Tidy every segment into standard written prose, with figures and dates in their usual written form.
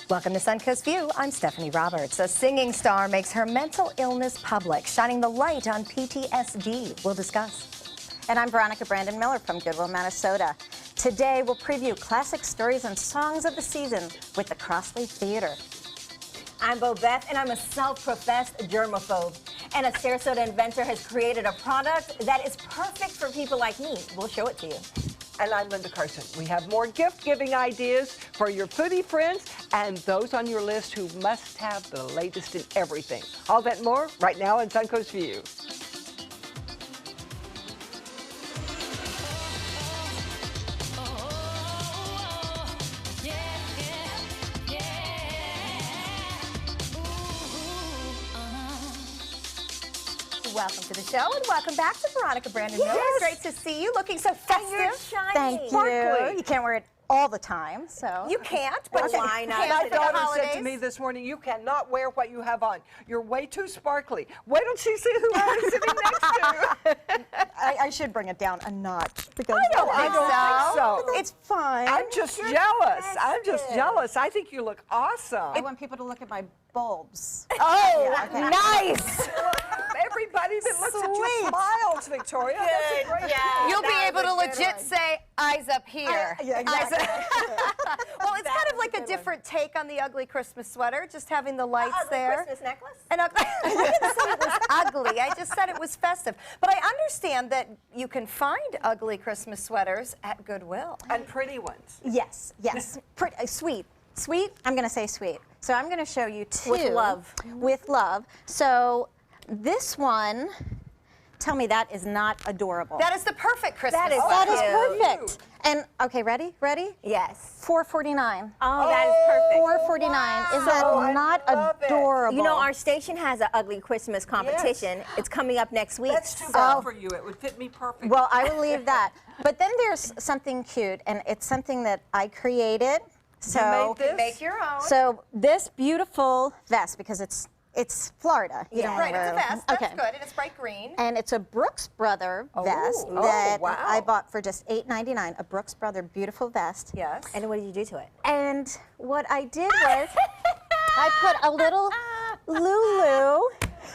Welcome to Suncoast View. I'm Stephanie Roberts. A singing star makes her mental illness public, shining the light on PTSD. We'll discuss. And I'm Veronica Brandon Miller from Goodwill, Minnesota. Today we'll preview classic stories and songs of the season with the Crossley Theater. I'm Bo Beth, and I'm a self-professed germaphobe. And a Sarasota inventor has created a product that is perfect for people like me. We'll show it to you. And I'm Linda Carson. We have more gift-giving ideas for your foodie friends and those on your list who must have the latest in everything. All that and more right now on Suncoast View. Welcome to the show and welcome back to Veronica Brandon Miller. Yes. Great to see you, looking so festive. Thank you. Sparkly. You can't wear it all the time, so. You can't, but Okay. why not? My For the daughter said to holidays. me this morning, you cannot wear what you have on. You're way too sparkly. Wait till she sees who I'm sitting next to. I should bring it down a notch because I don't think so. It's fine. I'm just jealous. I'm just jealous. I think you look awesome. I want people to look at my bulbs. Oh, okay. nice. Everybody that looks at you smiles, Victoria. That's a great You'll be able to legit say, eyes up here. Yeah, exactly. Well, it's kind of like a different take on the ugly Christmas sweater, just having the lights there. Christmas necklace? And I didn't say it was ugly. I just said it was festive. But I understand that you can find ugly Christmas sweaters at Goodwill. And pretty ones. Yes, yes. Sweet. Sweet? I'm going to say sweet. So I'm going to show you two. With love. With love. So this one, tell me that is not adorable. That is the perfect Christmas That is- sweater. That is Cute. perfect. And, okay, ready? Ready? Yes. $4.49. Oh, that is perfect. $4.49. Is that I not love it. adorable? You know, our station has an ugly Christmas competition. It's coming up next week. That's too Oh. bad for you. It would fit me perfectly. Well, I will leave that. But then there's something cute, and it's something that I created. So, made this? Make your own. so this beautiful vest, because it's Florida. You don't Right, wanna it's a wear- vest. That's Okay. good, and it's bright green. And it's a Brooks Brother vest Oh, that wow. I bought for just $8.99. A Brooks Brother beautiful vest. Yes. And what did you do to it? And what I did was I put a little Lulu,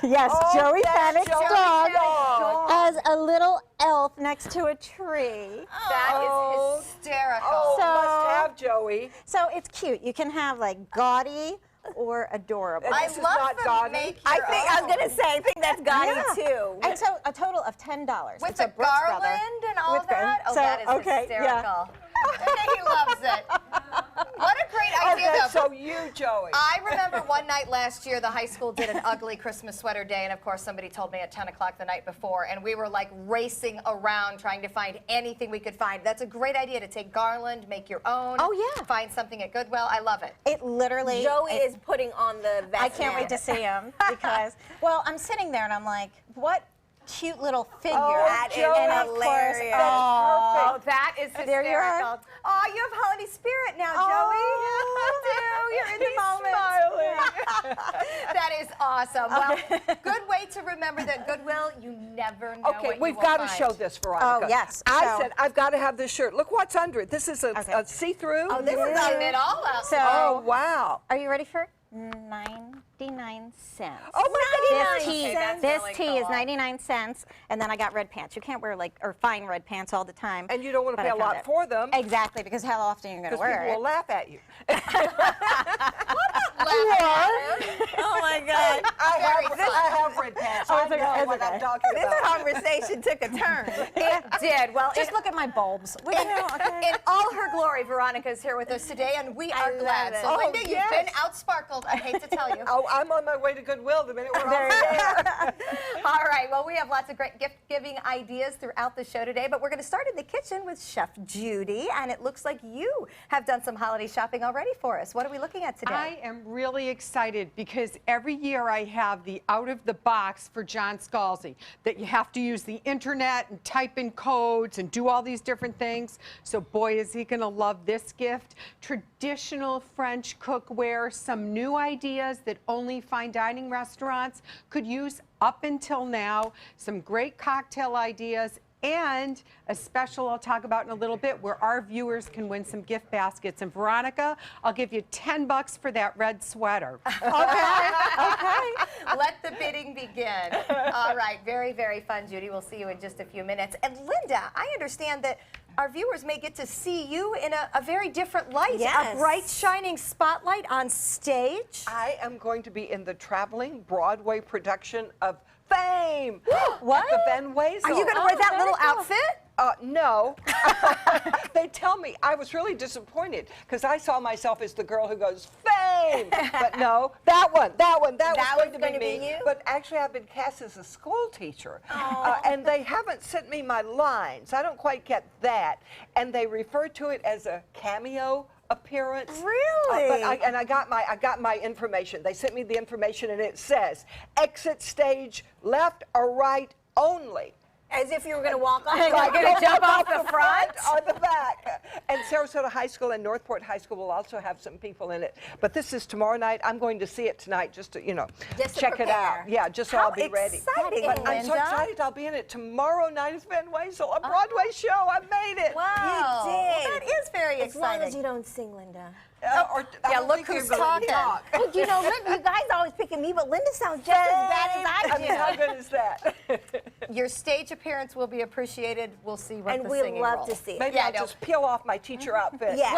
yes, Joey Panic's Joey's dog, dog. as a little elf next to a tree. That Oh. is hysterical. Oh, So- must have Joey. So it's cute. You can have like gaudy or adorable. I This is love not the gaudy. make I your think I own. was going to say, I think that's gaudy Yeah. too. And so a total of $10. With It's a the Brooks garland Brother. and all With that? the- Oh, so, that is okay, yeah. hysterical. He loves it. What a great idea, Okay, though. so you, Joey. I remember one night last year, the high school did an ugly Christmas sweater day, and of course somebody told me at 10 o'clock the night before, and we were like racing around trying to find anything we could find. That's a great idea to take garland, make your own. Oh, yeah. Find something at Goodwill. I love it. It literally. Joey is putting on the vest. I can't wait to see him because, well, I'm sitting there and I'm like, what cute little figure. That is and of course, hilarious. Oh, that is There you are. hysterical. Oh, you have holiday spirit now, Oh. Joey. You're in the He's moment. smiling. That is awesome. Well, good way to remember that Goodwill, you never know Okay, what we've you will got to find. show this, Veronica. Oh, yes. I So- said, I've got to have this shirt. Look what's under it. This is a see-through. Oh, this is on it all out. So, Oh, wow. are you ready for it? 99 cents. Oh, my This tee, Okay, that's this really tee is cool. 99 cents, and then I got red pants. You can't wear or fine red pants all the time. And you don't want to but pay I a found lot it. for them. Exactly, because how often are you going to Because wear people it? will laugh at you. Oh my God. I have red pants. Oh, I it's okay, know it's what I'm okay. talking This about. conversation took a turn. It did. Well, Just look at my bulbs. Would you know, okay? in all her glory, Veronica is here with us today, and we are love glad. it. So, Oh, Linda, yes. you've been outsparkled. I hate to tell you. Oh, I'm on my way to Goodwill the minute we're There off you there. All right, well, we have lots of great gift-giving ideas throughout the show today, but we're going to start in the kitchen with Chef Judy, and it looks like you have done some holiday shopping already for us. What are we looking at today? I am really excited because every year I have the out of the box for John Scalzi that you have to use the internet and type in codes and do all these different things. So boy, is he going to love this gift. Traditional French cookware, some new ideas that only fine dining restaurants could use up until now, some great cocktail ideas, and a special I'll talk about in a little bit where our viewers can win some gift baskets. And Veronica, I'll give you $10 for that red sweater. Okay. Let the bidding begin. All right. Very, very fun, Judy. We'll see you in just a few minutes. And Linda, I understand that our viewers may get to see you in a very different light. Yes. A bright, shining spotlight on stage. I am going to be in the traveling Broadway production of Fame. What? At the Van Ways. Are you going to wear that little outfit? No. They tell me. I was really disappointed because I saw myself as the girl who goes, Fame! But no, that was going to be me. you? But actually, I've been cast as a school teacher. And they haven't sent me my lines. I don't quite get that. And they refer to it as a cameo appearance. Really? But I got my information. They sent me the information, and it says, exit stage left or right only. As if you were going to walk off. Like, gonna jump off the front? Or the back. And Sarasota High School and Northport High School will also have some people in it. But this is tomorrow night. I'm going to see it tonight just to, Just to check it out. prepare. Yeah, just so How I'll be ready. exciting, But I'm so Linda. excited I'll be in it tomorrow night at Van Waysel, a Broadway show. I made it. Wow. You did. Well, that is very As long exciting. as you don't sing, Linda. Yeah, look who's talking. Oh, you guys always picking me, but Linda sounds just as bad as I do. How good is that? Your stage appearance will be appreciated. We'll see what And the we singing love role. to see it. Maybe Yeah, I'll no. just peel off my teacher outfit. Yeah.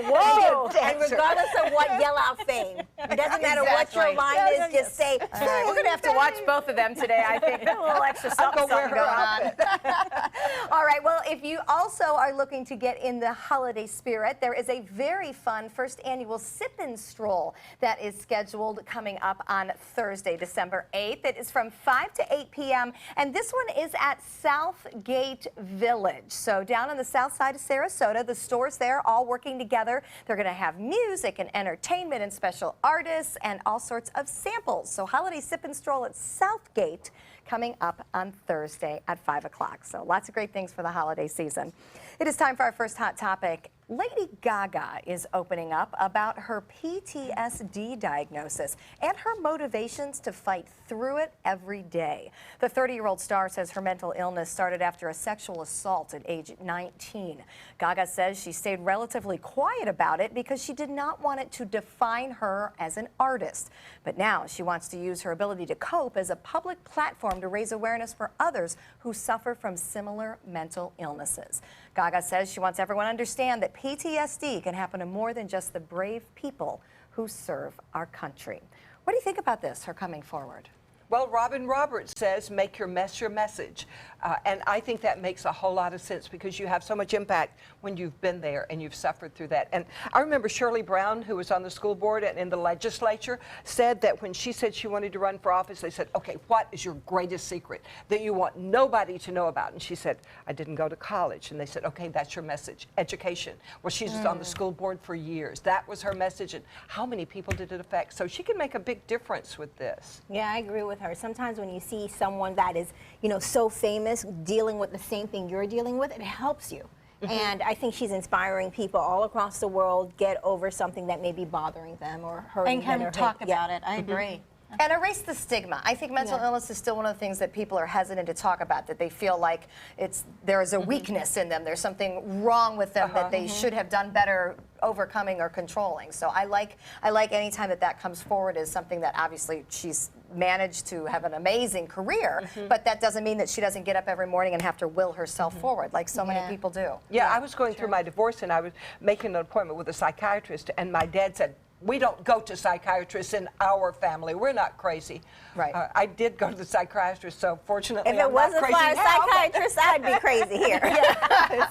Whoa. And regardless of what yell out Fame, it doesn't matter what your Exactly. line is, just say, All right, we're going to have to watch both of them today, I think. A little extra something, go wear something her going on. All right, well, if you also are looking to get in the holiday spirit, there is a very fun first annual Sip and Stroll that is scheduled coming up on Thursday, December 8th. It is from 5 to 8 p.m., and this one is at Southgate Village. So down on the south side of Sarasota, the stores there all working together. They're going to have music and entertainment and special artists and all sorts of samples. So holiday Sip and Stroll at Southgate coming up on Thursday at 5 o'clock. So lots of great things for the holiday season. It is time for our first hot topic. Lady Gaga is opening up about her PTSD diagnosis and her motivations to fight through it every day. The 30-year-old star says her mental illness started after a sexual assault at age 19. Gaga says she stayed relatively quiet about it because she did not want it to define her as an artist. But now she wants to use her ability to cope as a public platform to raise awareness for others who suffer from similar mental illnesses. Gaga says she wants everyone to understand that PTSD can happen to more than just the brave people who serve our country. What do you think about this, her coming forward? Well, Robin Roberts says, make your mess your message. And I think that makes a whole lot of sense because you have so much impact when you've been there and you've suffered through that. And I remember Shirley Brown, who was on the school board and in the legislature, said that when she said she wanted to run for office, they said, okay, what is your greatest secret that you want nobody to know about? And she said, I didn't go to college. And they said, okay, that's your message, education. Well, she was on the school board for years. That was her message. And how many people did it affect? So she can make a big difference with this. Yeah, I agree with her. Sometimes when you see someone that is, so famous dealing with the same thing you're dealing with, it helps you. And I think she's inspiring people all across the world get over something that may be bothering them or hurting them. And kind of talk about it. I agree. And erase the stigma. I think mental illness is still one of the things that people are hesitant to talk about, that they feel like there is a weakness in them. There's something wrong with them that they should have done better overcoming or controlling. So I like any time that comes forward as something that obviously she's managed to have an amazing career, but that doesn't mean that she doesn't get up every morning and have to will herself forward like so many people do. Yeah, I was going through my divorce and I was making an appointment with a psychiatrist and my dad said, we don't go to psychiatrists in our family. We're not crazy. Right. I did go to the psychiatrist, so fortunately If it I'm wasn't not for crazy our now. psychiatrist, I'd be crazy here.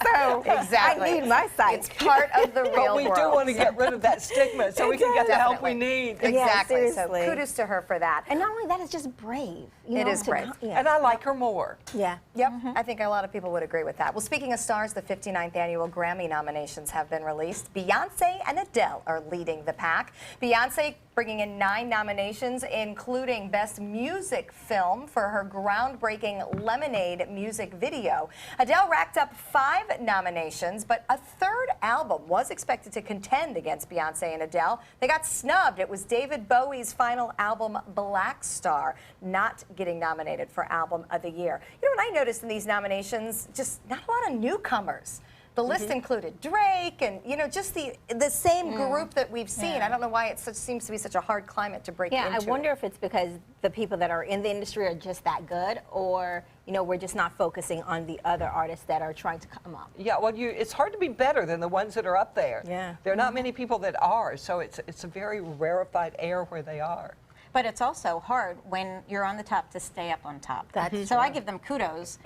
So Exactly. I need my psych. It's part of the real But we world. do want to get rid of that stigma so we can get the help we Definitely. need. Exactly. So seriously. kudos to her for that. And not only that, it's just brave. It is brave. Yeah. And I like her more. Yeah. Yep, I think a lot of people would agree with that. Well, speaking of stars, the 59th annual Grammy nominations have been released. Beyonce and Adele are leading the pack. back. Beyonce bringing in 9 nominations, including Best Music Film for her groundbreaking Lemonade music video. Adele racked up 5 nominations, but a third album was expected to contend against Beyonce and Adele. They got snubbed. It was David Bowie's final album, Black Star, not getting nominated for Album of the Year. You know what I noticed in these nominations? Just not a lot of newcomers. The list included Drake and, you know, just the same group that we've seen. I don't know why it seems to be such a hard climate to break into. I wonder if it's because the people that are in the industry are just that good, or, you know, we're just not focusing on the other artists that are trying to come up. Yeah, well, it's hard to be better than the ones that are up there. Yeah. There are not many people that are, so it's a very rarefied air where they are. But it's also hard when you're on the top to stay up on top. So I give them kudos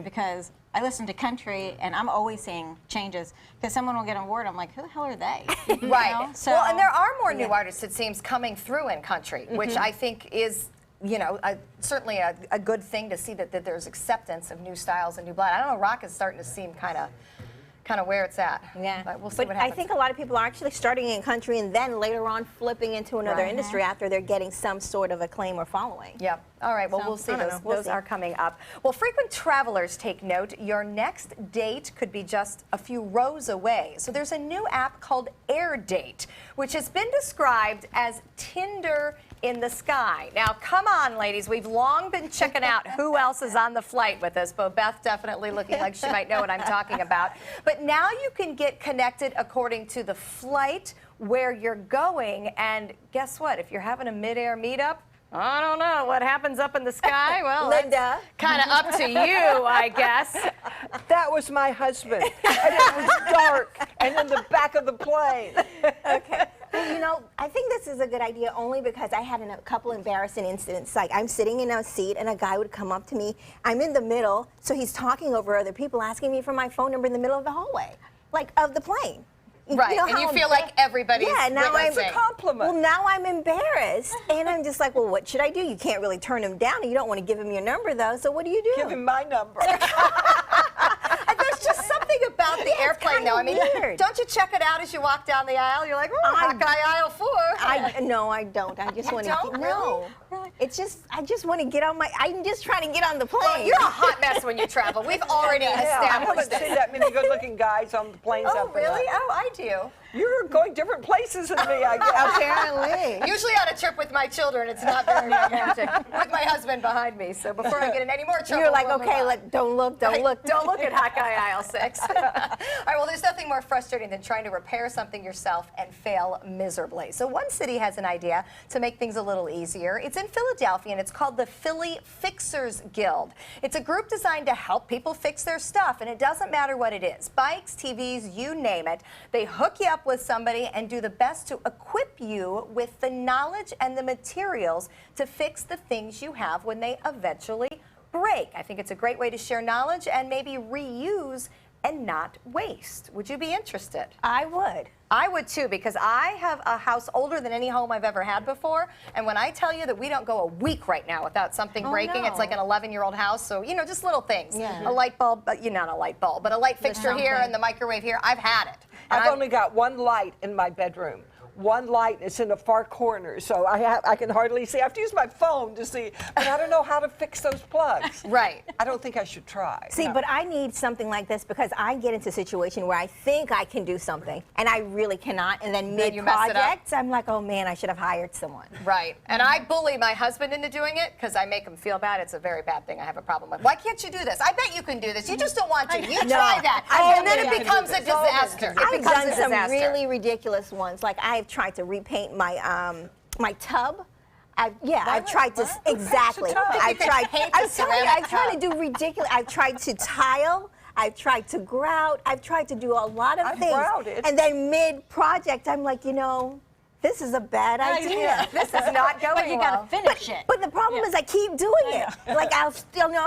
because I listen to country and I'm always seeing changes. Because someone will get an award, I'm like, who the hell are they? Right. You know? So, well, and there are more new artists, it seems, coming through in country, which I think is, you know, certainly a good thing to see that there's acceptance of new styles and new blood. I don't know, rock is starting to seem kind of where it's at. Yeah, but we'll see but what happens. I think a lot of people are actually starting in country and then later on flipping into another industry after they're getting some sort of acclaim or following. Yep. All right. Well, So, we'll see. I don't Those, know. We'll those see. are coming up. Well, frequent travelers take note. Your next date could be just a few rows away. So there's a new app called Air Date, which has been described as Tinder in the sky. Now, come on, ladies. We've long been checking out who else is on the flight with us. Bo Beth definitely looking like she might know what I'm talking about. But now you can get connected according to the flight, where you're going, and guess what? If you're having a mid-air meetup, I don't know what happens up in the sky. Well, Linda. kind of up to you, I guess. That was my husband, and it was dark, and in the back of the plane. Okay. Well, you know, I think this is a good idea only because I had a couple embarrassing incidents. Like, I'm sitting in a seat and a guy would come up to me. I'm in the middle, so he's talking over other people, asking me for my phone number in the middle of the hallway, like, of the plane. Right, know and you how feel like everybody's now witnessing. It's a compliment. Well, now I'm embarrassed, and I'm just like, well, what should I do? You can't really turn him down, and you don't want to give him your number, though, so what do you do? Give him my number. There's just something about the airplane, though. I mean, weird. don't you check it out as you walk down the aisle? You're like, oh, Hawkeye aisle 4. No, I don't. I just want to. don't? No, it's just I just want to get on my. I'm just trying to get on the plane. Well, you're a hot mess when you travel. We've already Yeah, I established haven't seen it. that many good-looking guys on the planes Oh, up there. really? Oh, I do. You're going different places than me, I guess. Apparently. Usually on a trip with my children, it's not very romantic. With my husband behind me. So before I get in any more trouble, You're like, we'll move okay, on. don't look. Don't look at Hawkeye aisle 6. All right, well, there's nothing more frustrating than trying to repair something yourself and fail miserably. So one city has an idea to make things a little easier. It's in Philadelphia, and it's called the Philly Fixers Guild. It's a group designed to help people fix their stuff, and it doesn't matter what it is. Bikes, TVs, you name it. They hook you up with somebody and do the best to equip you with the knowledge and the materials to fix the things you have when they eventually break. I think it's a great way to share knowledge and maybe reuse and not waste. Would you be interested? I would. I would too, because I have a house older than any home I've ever had before, and when I tell you that we don't go a week right now without something breaking, it's like an 11-year-old house, so, you know, just little things. Yeah. A light bulb, not a light bulb, but a light fixture here and the microwave here, I've had it. And I've only got one light in my bedroom. One light is in the far corner, so I can hardly see. I have to use my phone to see, but I don't know how to fix those plugs. Right. I don't think I should try. See, but I need something like this because I get into a situation where I think I can do something and I really cannot, and then Then you mess it up. mid-project, I'm like, oh man, I should have hired someone. Right. And I bully my husband into doing it because I make him feel bad. It's a very bad thing I have a problem with. Why can't you do this? I bet you can do this. You just don't want to. You try that. And then it becomes a disaster. I've done some really ridiculous ones. Like I've tried to repaint my my tub. I've tried to exactly. I've tried. I've tried to do ridiculous. I've tried to tile. I've tried to grout. I've tried to do a lot of things. Grouted. And then mid-project, I'm like, this is a bad idea. This is not going But you well. gotta finish it. But the problem is I keep doing it. Like I'll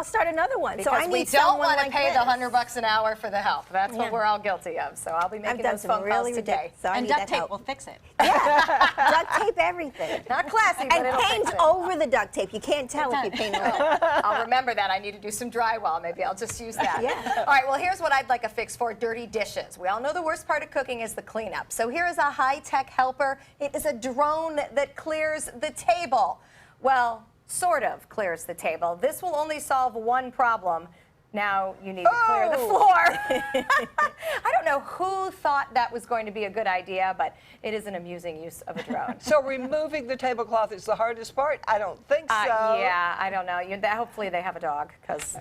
start another one. Because so I we need don't someone want to like pay this. the $100 an hour for the help. That's what we're all guilty of. So I'll be I've making done those some phone really calls today. ridiculous. So I And need duct that tape help. will fix it. Duct tape everything. Not classy, but And it'll paint fix it. over the duct tape. You can't tell if you paint over. I'll remember that. I need to do some drywall. Maybe I'll just use that. Yeah. All right, well, here's what I'd like a fix for: dirty dishes. We all know the worst part of cooking is the cleanup. So here is a high-tech helper. It is a drone that clears the table. Well, sort of clears the table. This will only solve one problem. Now you need to clear the floor. I don't know who thought that was going to be a good idea, but it is an amusing use of a drone. So removing the tablecloth is the hardest part? I don't think so. Yeah, I don't know. Hopefully they have a dog, because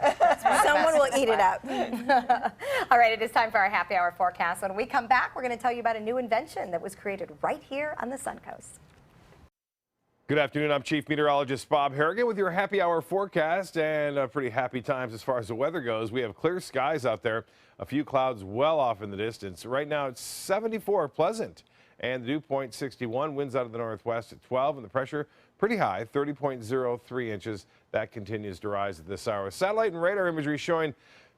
Someone will eat it up. all right, it is time for our happy hour forecast. When we come back, we're going to tell you about a new invention that was created right here on the Suncoast. Good afternoon. I'm Chief Meteorologist Bob Harrigan with your happy hour forecast, and pretty happy times as far as the weather goes. We have clear skies out there, a few clouds well off in the distance. Right now it's 74, pleasant, and the dew point 61, winds out of the northwest at 12, and the pressure pretty high, 30.03 inches. That continues to rise at this hour. Satellite and radar imagery showing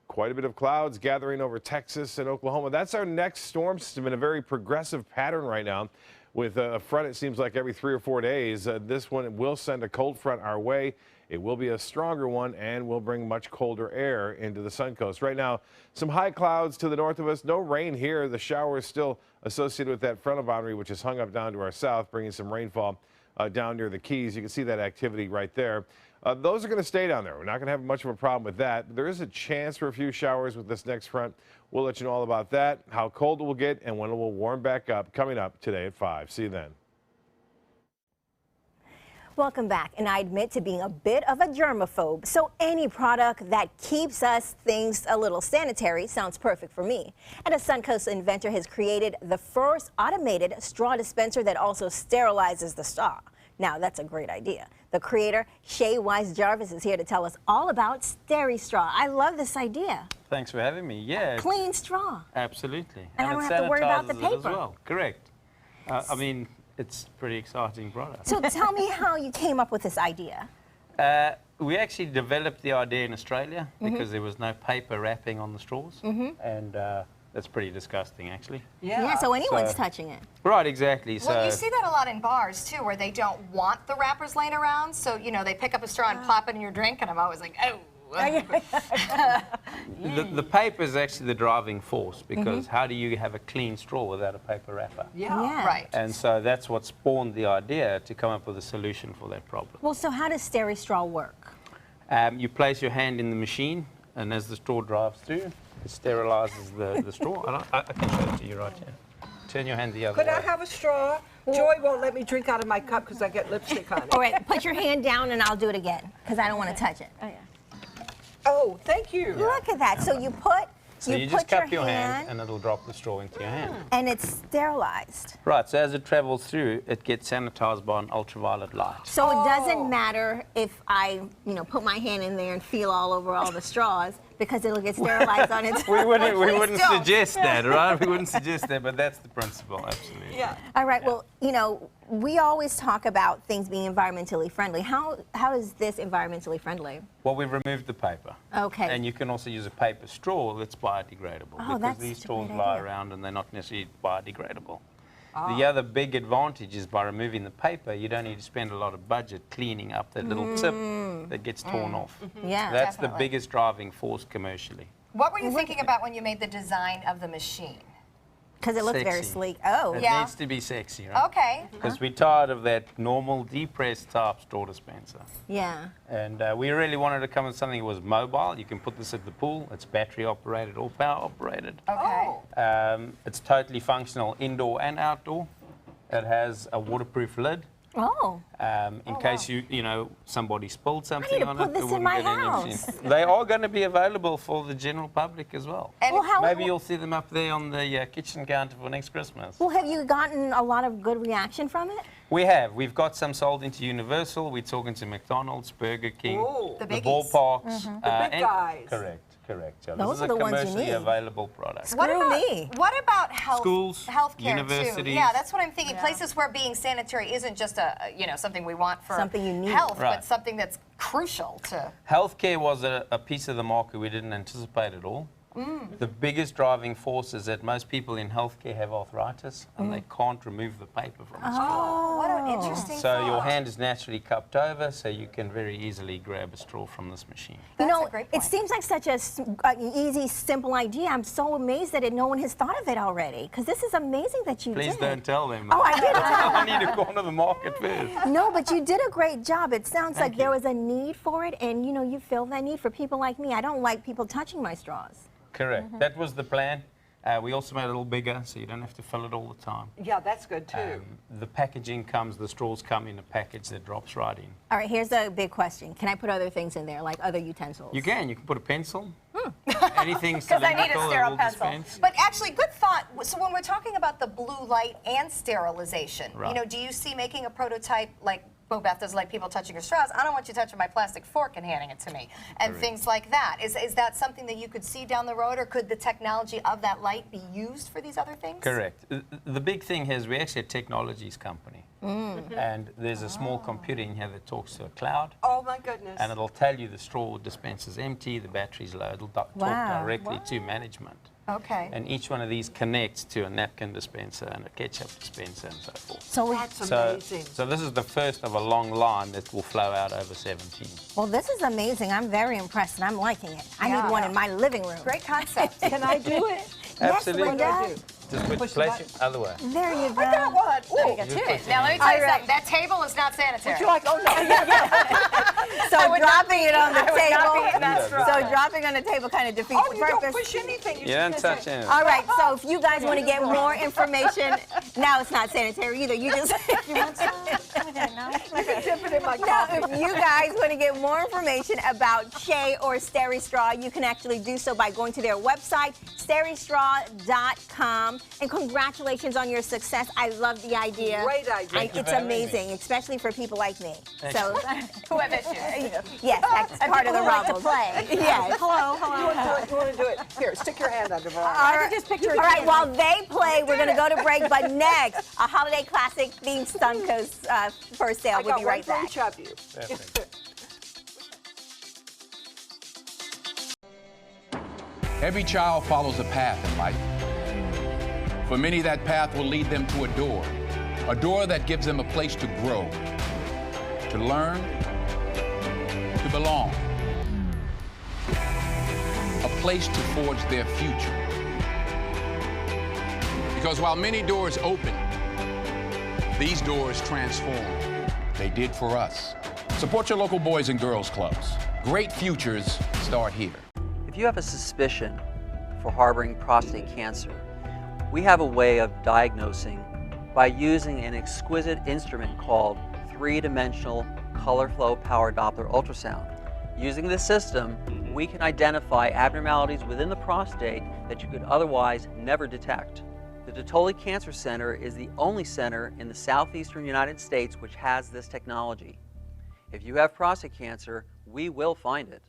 quite a bit of clouds gathering over Texas and Oklahoma. That's our next storm system in a very progressive pattern right now. With a front, it seems like every 3 or 4 days. This one will send a cold front our way. It will be a stronger one and will bring much colder air into the Suncoast. Right now, some high clouds to the north of us. No rain here. The shower is still associated with that frontal boundary, which is hung up down to our south, bringing some rainfall down near the Keys. You can see that activity right there. Those are going to stay down there. We're not going to have much of a problem with that. There is a chance for a few showers with this next front. We'll let you know all about that, how cold it will get, and when it will warm back up, coming up today at 5. See you then. Welcome back. And I admit to being a bit of a germaphobe, so any product that keeps us things a little sanitary sounds perfect for me. And a Suncoast inventor has created the first automated straw dispenser that also sterilizes the straw. Now, that's a great idea. The creator, Shay Wise Jarvis, is here to tell us all about SteriStraw. I love this idea. Thanks for having me. Yeah, Clean straw. absolutely. And I don't it have to worry about the sanitizes it as paper. well. Correct. I mean, it's a pretty exciting product. So tell me how you came up with this idea. We actually developed the idea in Australia because there was no paper wrapping on the straws, and that's pretty disgusting, actually. Yeah, so anyone's So- touching it. Right, exactly. So Well, you see that a lot in bars, too, where they don't want the wrappers laying around. So, you know, they pick up a straw and plop it in your drink, and I'm always like, oh. the paper is actually the driving force because how do you have a clean straw without a paper wrapper? Yeah. Right. And so that's what spawned the idea to come up with a solution for that problem. Well, so how does SteriStraw work? You place your hand in the machine, and as the straw drives through, it sterilizes the straw. And I can show it to you right here. Turn your hand the other Could way. I have a straw? Joy won't let me drink out of my cup because I get lipstick on it. All right, put your hand down and I'll do it again because I don't want to touch it. Oh, thank you. Look at that. So you put So you put just cup your hand, and it'll drop the straw into your hand. and it's sterilized. Right, so as it travels through, it gets sanitized by an ultraviolet light. So it doesn't matter if I, put my hand in there and feel all over all the straws because it'll get sterilized on its We wouldn't don't. suggest that, right? We wouldn't suggest that, but that's the principle, absolutely. Yeah. All right. Well, we always talk about things being environmentally friendly. How is this environmentally friendly? Well, we've removed the paper. Okay. And you can also use a paper straw that's biodegradable Oh, because that's these such a great straws lie idea. around and they're not necessarily biodegradable. The other big advantage is by removing the paper, you don't need to spend a lot of budget cleaning up that little tip that gets torn off. Yeah. That's Definitely. the biggest driving force commercially. What were you thinking about when you made the design of the machine? Because it looks very Sexy. sleek. Oh. It Yeah. needs to be sexy, right? Okay. Because we're tired of that normal depressed type straw dispenser. Yeah. And we really wanted to come with something that was mobile. You can put this at the pool. It's battery operated or power operated. Okay. It's totally functional indoor and outdoor. It has a waterproof lid. Oh. In case somebody spilled something to on put it. this it in wouldn't my get in your house. machine. They are going to be available for the general public as well. And Well, Maybe you'll see them up there on the kitchen counter for next Christmas. Well, have you gotten a lot of good reaction from it? We have. We've got some sold into Universal. We're talking to McDonald's, Burger King, Ooh. The the biggies. ballparks. The big guys. Correct. Yeah, Those this is are a the ones you commercially need. available product. What Screw about, me. What about health? Schools, healthcare too. universities. Yeah, that's what I'm thinking. Places where being sanitary isn't just something we want for Something you need. health, but Right. something that's crucial to. Healthcare was a piece of the market we didn't anticipate at all. The biggest driving force is that most people in healthcare have arthritis and they can't remove the paper from the straw. What an Interesting So your thought. hand is naturally cupped over, so you can very easily grab a straw from this machine. You That's know, a great it point. seems like such a easy, simple idea. I'm so amazed that no one has thought of it already. Because this is amazing that you Please did. don't tell them. Oh, I did. I need to corner the market first. No, but you did a great job. It sounds Thank like there you. was a need for it, and you fill that need for people like me. I don't like people touching my straws. Correct. That was the plan. We also made it a little bigger, so you don't have to fill it all the time. Yeah, that's good too. The packaging comes, the straws come in a package that drops right in. All right, here's a big question. Can I put other things in there, like other utensils? You can put a pencil, anything Because I need a cylindrical that sterile will pencil. dispense. But actually, good thought. So when we're talking about the blue light and sterilization, Right. do you see making a prototype like Bo Beth does, like people touching your straws? I don't want you touching my plastic fork and handing it to me, and things like that. Is that something that you could see down the road, or could the technology of that light be used for these other things? Correct. The big thing here is we're actually a technologies company. And there's a small computer in here that talks to a cloud. Oh my goodness. And it'll tell you the straw dispenser is empty, the battery's low. It'll talk directly to management. Okay. And each one of these connects to a napkin dispenser and a ketchup dispenser and so forth. So, That's amazing. So this is the first of a long line that will flow out over 17. well, this is amazing. I'm very impressed, and I'm liking it. I Yeah. need one in my living room. Great concept. Can I do it? Absolutely. Linda. Just put Push the place button. it other way. There you go. I got one. There you go, Ooh. too. Now, let me tell you something. That table is not sanitary. You're like, oh no. So dropping it on the I would not be table. eating that straw. So dropping on the table kind of defeats Oh, the you don't purpose. push anything. You don't touch it. All right, so if you guys want to get more information, now it's not sanitary either. You just You want some? No? Dip it in my now, coffee. if you guys want to get more information about Shea or Steri-Straw, you can actually do so by going to their website, Steri-Straw.com. And congratulations on your success. I love the idea. Great idea. Thank you It's for having me. amazing, especially for people like me. So, Who have issues? yes, that's part of the Who like to rubble. play. Yes. Hello, You hello. want to do it? You want to do it? Here, stick your hand under Veronica. All right, all right, while they play, we're going to go to break. But next, a holiday classic themed Suncoast for sale. I We'll got be one right for back. each of you. Perfect. Every child follows a path in life. For many, that path will lead them to a door that gives them a place to grow, to learn, to belong, a place to forge their future. Because while many doors open, these doors transform. They did for us. Support your local Boys and Girls Clubs. Great futures start here. If you have a suspicion for harboring prostate cancer, we have a way of diagnosing by using an exquisite instrument called three-dimensional color flow power Doppler ultrasound. Using this system, we can identify abnormalities within the prostate that you could otherwise never detect. The Dottoli Cancer Center is the only center in the southeastern United States which has this technology. If you have prostate cancer, we will find it.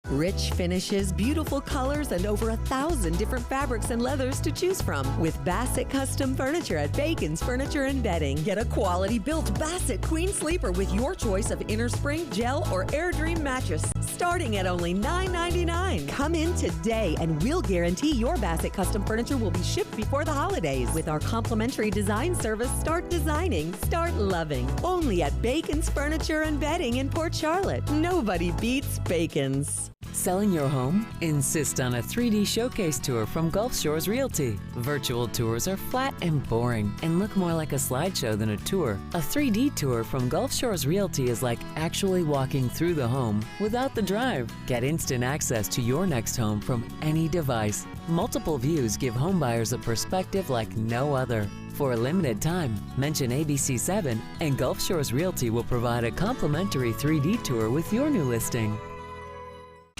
Rich finishes, beautiful colors, and over 1,000 different fabrics and leathers to choose from. With Bassett Custom Furniture at Bacon's Furniture and Bedding. Get a quality-built Bassett Queen Sleeper with your choice of inner spring, gel, or Air Dream mattress, starting at only $9.99. Come in today, and we'll guarantee your Bassett Custom Furniture will be shipped before the holidays. With our complimentary design service, start designing, start loving. Only at Bacon's Furniture and Bedding in Port Charlotte. Nobody beats Bacon's. Selling your home? Insist on a 3D showcase tour from Gulf Shores Realty. Virtual tours are flat and boring and look more like a slideshow than a tour. A 3D tour from Gulf Shores Realty is like actually walking through the home without the drive. Get instant access to your next home from any device. Multiple views give homebuyers a perspective like no other. For a limited time, mention ABC7 and Gulf Shores Realty will provide a complimentary 3D tour with your new listing.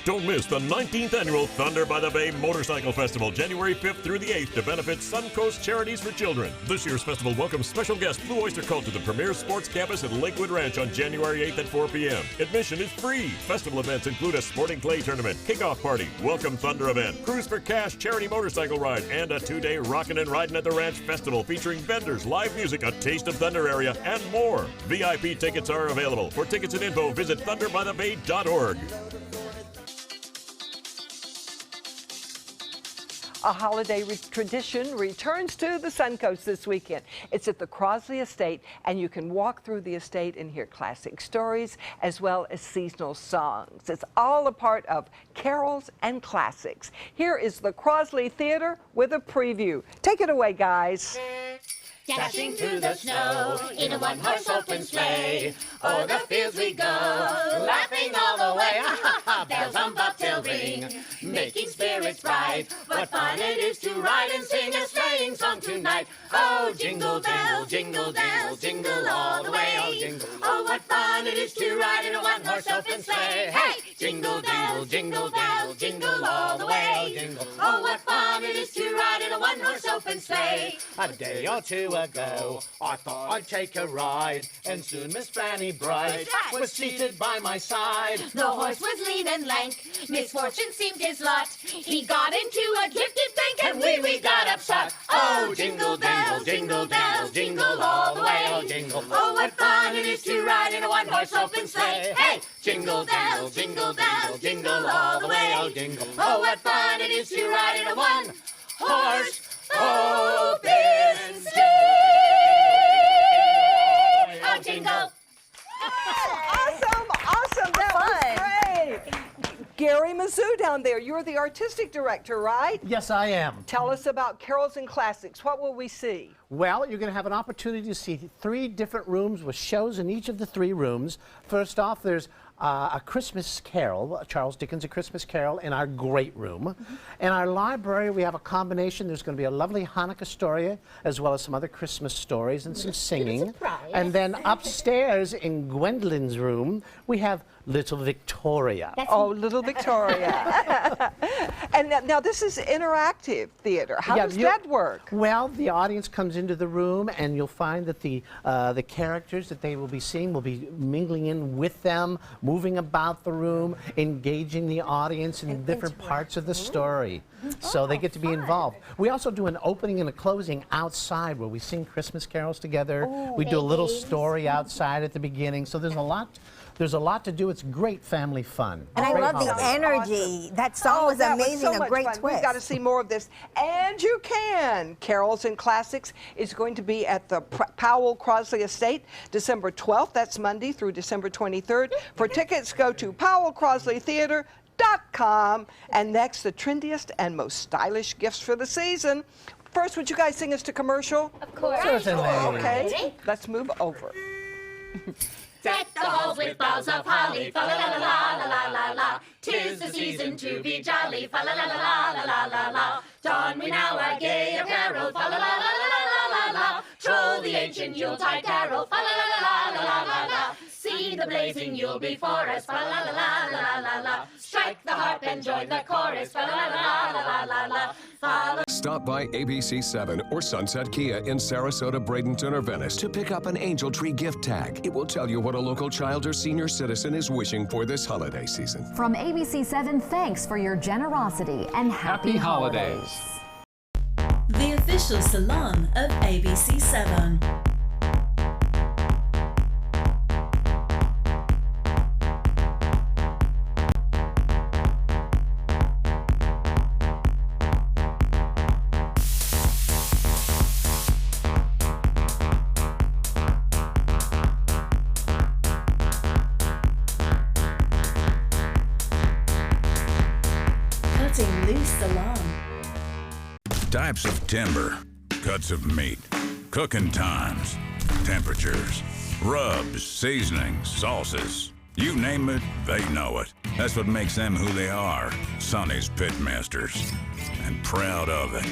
Don't miss the 19th annual Thunder by the Bay Motorcycle Festival, January 5th through the 8th, to benefit Suncoast Charities for Children. This year's festival welcomes special guest Blue Oyster Cult to the premier sports campus at Lakewood Ranch on January 8th at 4 p.m. Admission is free. Festival events include a sporting clay tournament, kickoff party, welcome Thunder event, Cruise for Cash charity motorcycle ride, and a 2-day Rockin' and Ridin' at the Ranch festival featuring vendors, live music, a taste of Thunder area, and more. VIP tickets are available. For tickets and info, visit thunderbythebay.org. A holiday tradition returns to the Suncoast this weekend. It's at the Crosley Estate, and you can walk through the estate and hear classic stories as well as seasonal songs. It's all a part of Carols and Classics. Here is the Crosley Theater with a preview. Take it away, guys. Dashing through the snow in a one-horse open sleigh. O'er the fields we go, laughing all the way. Bells on bobtail ring, making spirits bright. What fun it is to ride and sing a sleighing song tonight. Oh, jingle bells, jingle all the way. Oh, jingle. Oh, what fun it is to ride in a one-horse open sleigh. Hey, jingle bells, jingle all the way. Oh, jingle. Oh, what fun it is to ride in a one-horse open sleigh. A day or two ago, I thought I'd take a ride, and soon Miss Fanny Bright was seated by my side. The horse was lean and lank, misfortune seemed his lot. He got into a drifted bank, and we got upset. Oh, jingle bells, jingle all the way. Oh, jingle. Oh, what fun it is to ride in a one-horse open sleigh. Hey, jingle bells, jingle all the way. Oh, jingle. Oh, what fun it is to ride in a one-horse open sleigh. Oh, jingle. Awesome. That was great. Gary Mizzou down there, you're the artistic director, right? Yes, I am. Tell us about Carols and Classics. What will we see? Well, you're going to have an opportunity to see 3 different rooms with shows in each of the 3 rooms. First off, there's a Christmas Carol, Charles Dickens' A Christmas Carol, in our great room. In our library, we have a combination. There's going to be a lovely Hanukkah story, as well as some other Christmas stories and some singing. And then upstairs in Gwendolyn's room, we have Little Victoria. Oh, Little Victoria. And now this is interactive theater. How does that work? Well, the audience comes into the room, and you'll find that the characters that they will be seeing will be mingling in with them, moving about the room, engaging the audience in different parts of the story. So they get to be involved. We also do an opening and a closing outside where we sing Christmas carols together. We do a little story outside at the beginning. So there's a lot to do. It's great family fun. And I love the energy. Awesome. That song was amazing, so a much great fun. twist. We've got to see more of this. And you can. Carols and Classics is going to be at the Powell Crosley Estate, December 12th. That's Monday through December 23rd. For tickets, go to powellcrosleytheater.com. And next, the trendiest and most stylish gifts for the season. First, would you guys sing us to commercial? Of course. Okay. Let's move over. Deck the halls with boughs of holly, fa la la la la la la la. 'Tis the season to be jolly, fa la la la la la la la. Don we now our gay apparel, fa la la la la la la. Troll the ancient Yuletide carol, fa la la la la la la. See the blazing Yule before us, fa la la la la la la. Strike the harp and join the chorus, fa la la la la la la. Stop by ABC7 or Sunset Kia in Sarasota, Bradenton, or Venice to pick up an Angel Tree gift tag. It will tell you what a local child or senior citizen is wishing for this holiday season. From ABC7, thanks for your generosity and happy holidays. The official salon of ABC7. Types of timber, cuts of meat, cooking times, temperatures, rubs, seasonings, sauces. You name it, they know it. That's what makes them who they are, Sonny's Pitmasters. And proud of it.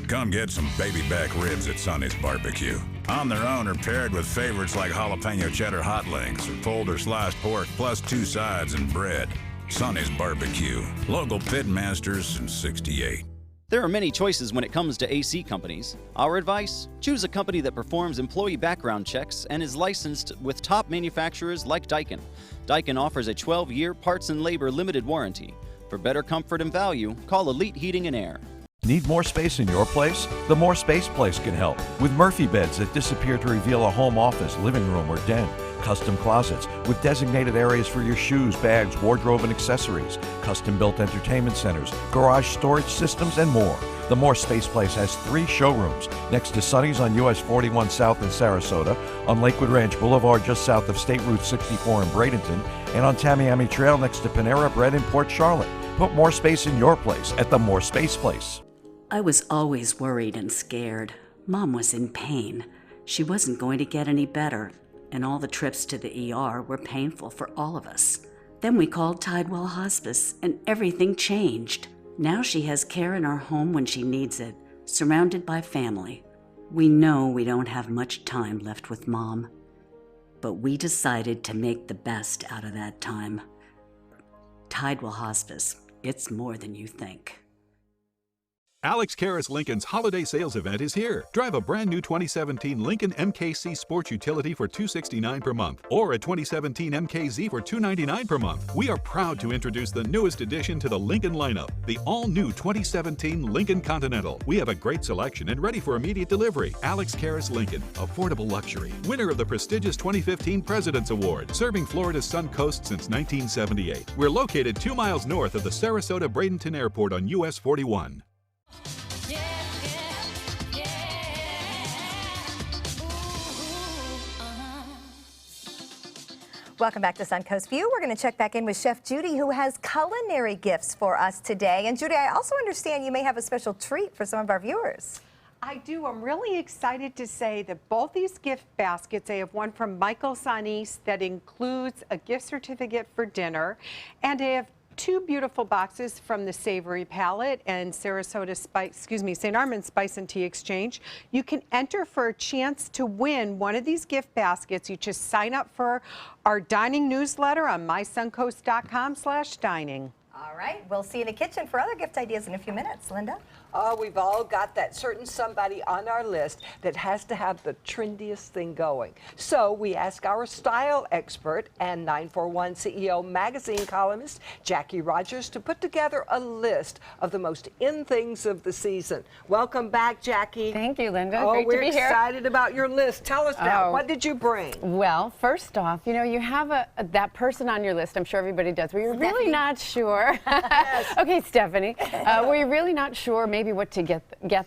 Come get some baby back ribs at Sonny's Barbecue. On their own or paired with favorites like jalapeno cheddar hot links or pulled or sliced pork plus 2 sides and bread. Sonny's Barbecue. Local Pitmasters since '68. There are many choices when it comes to AC companies. Our advice? Choose a company that performs employee background checks and is licensed with top manufacturers like Daikin. Daikin offers a 12-year parts and labor limited warranty. For better comfort and value, call Elite Heating and Air. Need more space in your place? The More Space Place can help with Murphy beds that disappear to reveal a home office, living room, or den. Custom closets with designated areas for your shoes, bags, wardrobe, and accessories. Custom-built entertainment centers, garage storage systems, and more. The More Space Place has 3 showrooms next to Sunny's on US 41 South in Sarasota, on Lakewood Ranch Boulevard just south of State Route 64 in Bradenton, and on Tamiami Trail next to Panera Bread in Port Charlotte. Put more space in your place at the More Space Place. I was always worried and scared. Mom was in pain. She wasn't going to get any better, and all the trips to the ER were painful for all of us. Then we called Tidewell Hospice, and everything changed. Now she has care in our home when she needs it, surrounded by family. We know we don't have much time left with Mom, but we decided to make the best out of that time. Tidewell Hospice, it's more than you think. Alex Karras Lincoln's holiday sales event is here. Drive a brand new 2017 Lincoln MKC Sports Utility for $269 per month, or a 2017 MKZ for $299 per month. We are proud to introduce the newest addition to the Lincoln lineup, the all-new 2017 Lincoln Continental. We have a great selection and ready for immediate delivery. Alex Karras Lincoln, affordable luxury, winner of the prestigious 2015 President's Award, serving Florida's Suncoast since 1978. We're located 2 miles north of the Sarasota-Bradenton Airport on US 41. Welcome back to Suncoast View. We're going to check back in with Chef Judy, who has culinary gifts for us today. And Judy, I also understand you may have a special treat for some of our viewers. I do. I'm really excited to say that both these gift baskets, I have one from Michael Sanise that includes a gift certificate for dinner, and I have 2 beautiful boxes from the Savory Palette and St. Armand's Spice and Tea Exchange. You can enter for a chance to win one of these gift baskets. You just sign up for our dining newsletter on mysuncoast.com/dining. All right, we'll see you in the kitchen for other gift ideas in a few minutes. Linda? Oh, we've all got that certain somebody on our list that has to have the trendiest thing going. So we ask our style expert and 941 CEO magazine columnist Jackie Rogers to put together a list of the most in things of the season. Welcome back, Jackie. Thank you, Linda. Oh, Great we're to be here. excited about your list. Tell us now, what did you bring? Well, first off, you know, you have that person on your list, I'm sure everybody does, where you're really not sure. Yes. Okay, Stephanie. Where you're really not sure maybe what to get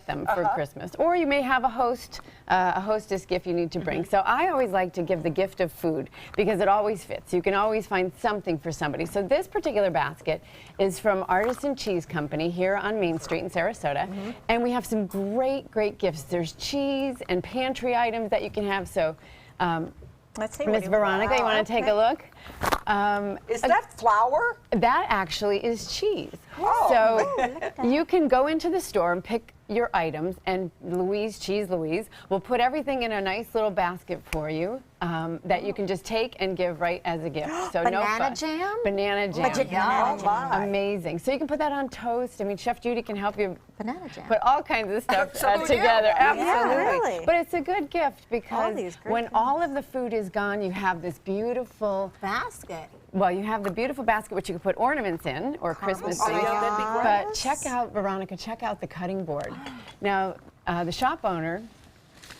them for Christmas. Or you may have a hostess gift you need to bring. So I always like to give the gift of food because it always fits. You can always find something for somebody. So this particular basket is from Artisan Cheese Company here on Main Street in Sarasota. And we have some great, great gifts. There's cheese and pantry items that you can have. So let's see. Miss Veronica, you want to take a look? Is that flour? That actually is cheese. Oh. So you can go into the store and pick your items, and Cheese Louise, will put everything in a nice little basket for you that you can just take and give right as a gift. So no Banana fuss. jam? Banana jam. Banana jam. Amazing. So you can put that on toast. I mean, Chef Judy can help you Banana jam. put all kinds of stuff together. Yeah, Absolutely. really. But it's a good gift because these great when things. all of the food is gone, you have this beautiful basket. Well, you have the beautiful basket which you can put ornaments in or Christmas trees. yeah, that'd be great. But check out, Veronica, check out the cutting board. Now, the shop owner,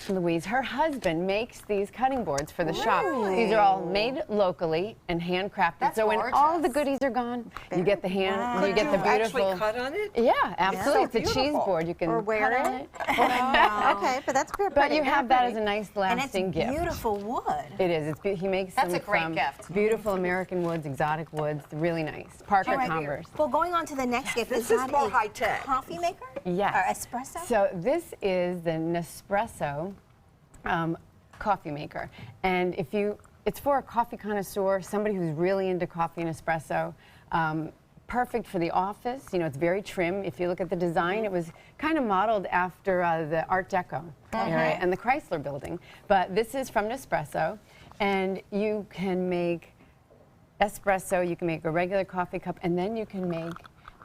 Louise, her husband makes these cutting boards for the shop. These are all made locally and handcrafted. That's so when gorgeous. all the goodies are gone, you get the you get the beautiful. Actually cut on it? Yeah, absolutely. So it's a cheese board. You can Or wear cut on it. it. Okay, but that's pretty. But you have that as a nice lasting and it's gift. beautiful wood. It is. He makes That's them a great from gift. beautiful American woods, exotic woods, really nice. Parker All right. Converse. Well, going on to the next gift, This is is that more a high-tech. coffee maker? Yes. Or espresso? So this is the Nespresso coffee maker, and it's for a coffee connoisseur, somebody who's really into coffee and espresso. Perfect for the office. You know, it's very trim. If you look at the design, it was kind of modeled after the Art Deco area and the Chrysler Building. But this is from Nespresso, and you can make espresso. You can make a regular coffee cup, and then you can make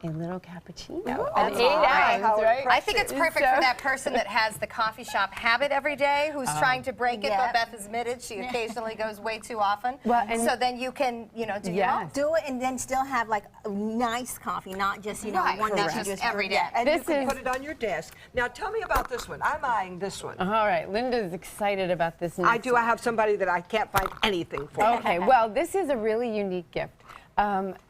a little cappuccino. Ooh, An that's 8 right. ounce, right? I think it's perfect So- for that person that has the coffee shop habit every day, who's trying to break it, but Beth has admitted she occasionally goes way too often. Well, and so then you can, do your own. Do it and then still have like a nice coffee, not just, one that you just every day. And This you can is- put it on your desk. Now tell me about this one. I'm eyeing this one. All right, Linda's excited about this next I do. I have somebody that I can't find anything for. Okay, well, this is a really unique gift.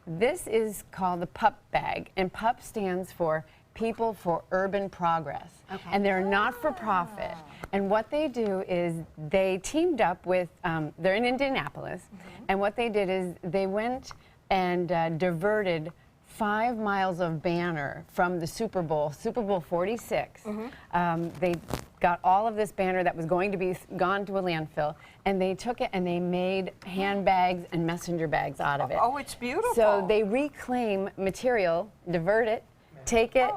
This is called the PUP bag, and PUP stands for People for Urban Progress. Okay. And they're not for profit. And what they do is they teamed up with, they're in Indianapolis, and what they did is they went and diverted 5 miles of banner from the Super Bowl 46. They got all of this banner that was going to be gone to a landfill, and they took it and they made handbags and messenger bags out of it. Oh, it's beautiful. So they reclaim material, divert it, take it,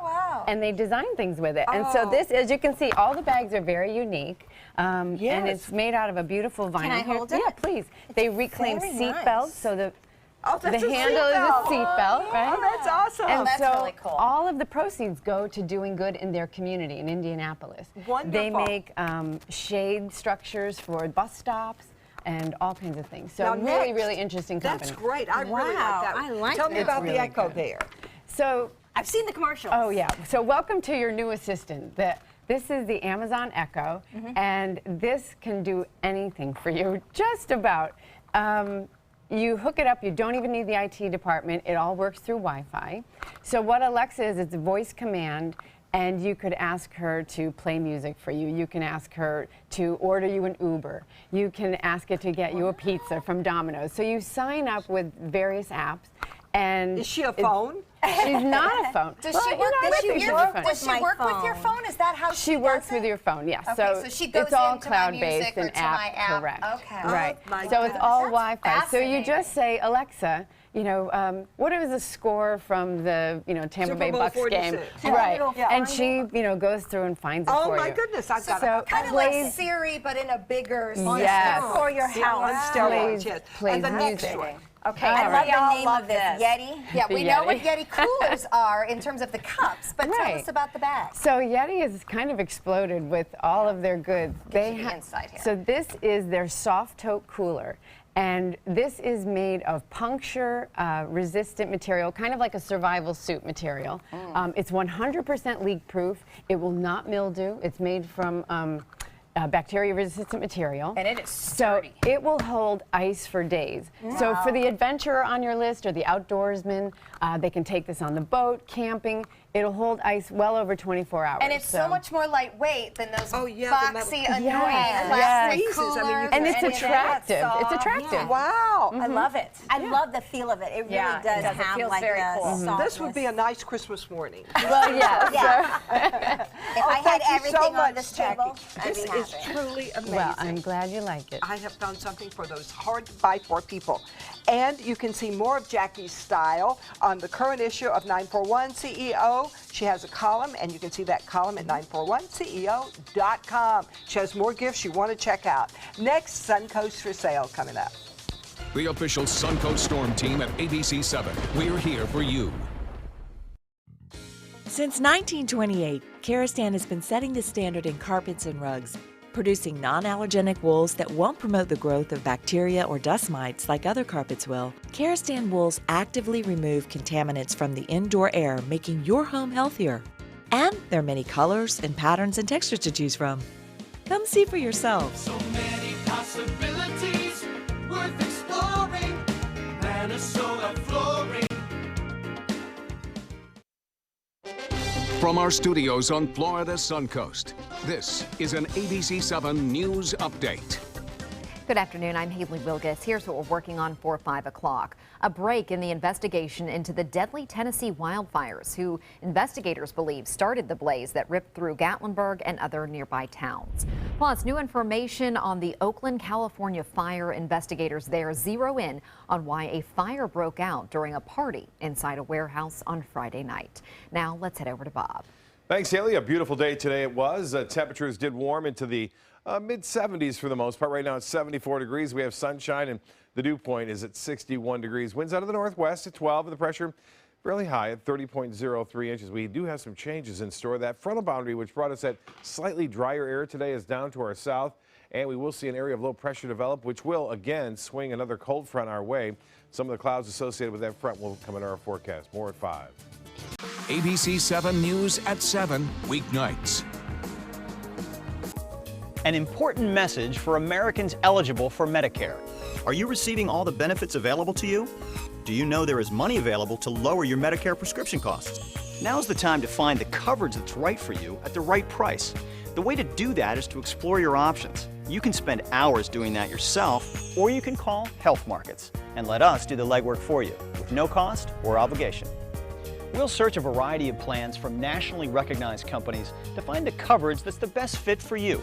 and they design things with it. And so this, as you can see, all the bags are very unique. And it's made out of a beautiful vinyl. Can I hold it? Yeah, please. They reclaim very seat nice. belts, so the that's a handle is a seatbelt. seat belt, right? Oh, that's awesome. And That's so really cool. all of the proceeds go to doing good in their community in Indianapolis. Wonderful. They make shade structures for bus stops and all kinds of things. So Now really, next, really interesting company. That's great. I really like that. I like Tell me that. about It's really the Echo good. there. So I've seen the commercials. Oh yeah. So welcome to your new assistant. This is the Amazon Echo, and this can do anything for you, just about. You hook it up, you don't even need the IT department, it all works through Wi-Fi. So what Alexa is, it's a voice command, and you could ask her to play music for you. You can ask her to order you an Uber. You can ask it to get you a pizza from Domino's. So you sign up with various apps. And is she a phone? She's not a phone. Does Well, she you work, know, I think she's a phone. does she work with your phone? Is that how She works with your phone, yes. Okay, so she goes it's all into my music cloud-based or and to my app. correct. Okay. Right. Oh, my so it's goodness. all That's Wi-Fi. So you fascinating. just say, Alexa, what is the score from the Tampa Super Bay Bowl Bucks 46. game? Yeah. Right. Yeah. And she, goes through and finds it Oh for you. my goodness, I've got so it. Kind of like plays, Siri, but in a bigger Yes. for your Yeah, on house. steroids, yes. plays And the next music. one. Okay, All and right. we all name love of this, this. Yeti? Yeah, The we know what Yeti. Yeti coolers are in terms of the cups, but tell Right. us about the bag. So Yeti has kind of exploded with all of their goods. Gives you the insight here. So this is their soft tote cooler. And this is made of puncture resistant material, kind of like a survival suit material. It's 100% leak proof. It will not mildew. It's made from bacteria resistant material. And it is So sturdy. it will hold ice for days. So for the adventurer on your list or the outdoorsman, they can take this on the boat, camping. It'll hold ice well over 24 hours. And it's so much more lightweight than those Oh, yeah, the boxy, metal- annoying Yes. plastic Yes. coolers. I mean, you and it's anything. attractive. Soft. It's attractive. Wow. I love it. I love the feel of it. It really Yeah, it does does. It have feels like very a cool. softness. This would be a nice Christmas morning. Well, yes. Yeah. If I had Thank you everything so on much, this Jackie. table, I'd This be is happy. truly amazing. Well, I'm glad you like it. I have found something for those hard to buy for people. And you can see more of Jackie's style on the current issue of 941 CEO. She has a column, and you can see that column at 941ceo.com. She has more gifts you want to check out. Next, Suncoast for sale coming up. The official Suncoast Storm team at ABC7. We're here for you. Since 1928, Karastan has been setting the standard in carpets and rugs, producing non-allergenic wools that won't promote the growth of bacteria or dust mites like other carpets will. Karastan wools actively remove contaminants from the indoor air, making your home healthier. And there are many colors and patterns and textures to choose from. Come see for yourself. So many possibilities worth exploring. Minnesota flooring. From our studios on Florida's Suncoast, this is an ABC7 News Update. Good afternoon. I'm Haley Wilgus. Here's what we're working on for 5 o'clock. A break in the investigation into the deadly Tennessee wildfires, who investigators believe started the blaze that ripped through Gatlinburg and other nearby towns. Plus, new information on the Oakland, California fire. Investigators there zero in on why a fire broke out during a party inside a warehouse on Friday night. Now, let's head over to Bob. Thanks, Haley. A beautiful day today it was. Temperatures did warm into the mid-70s for the most part. Right now it's 74 degrees. We have sunshine, and the dew point is at 61 degrees. Winds out of the northwest at 12, and the pressure fairly high at 30.03 inches. We do have some changes in store. That frontal boundary, which brought us that slightly drier air today, is down to our south, and we will see an area of low pressure develop, which will again swing another cold front our way. Some of the clouds associated with that front will come into our forecast. More at 5. ABC 7 News at 7 weeknights. An important message for Americans eligible for Medicare. Are you receiving all the benefits available to you? Do you know there is money available to lower your Medicare prescription costs? Now's the time to find the coverage that's right for you at the right price. The way to do that is to explore your options. You can spend hours doing that yourself, or you can call Health Markets and let us do the legwork for you with no cost or obligation. We'll search a variety of plans from nationally recognized companies to find the coverage that's the best fit for you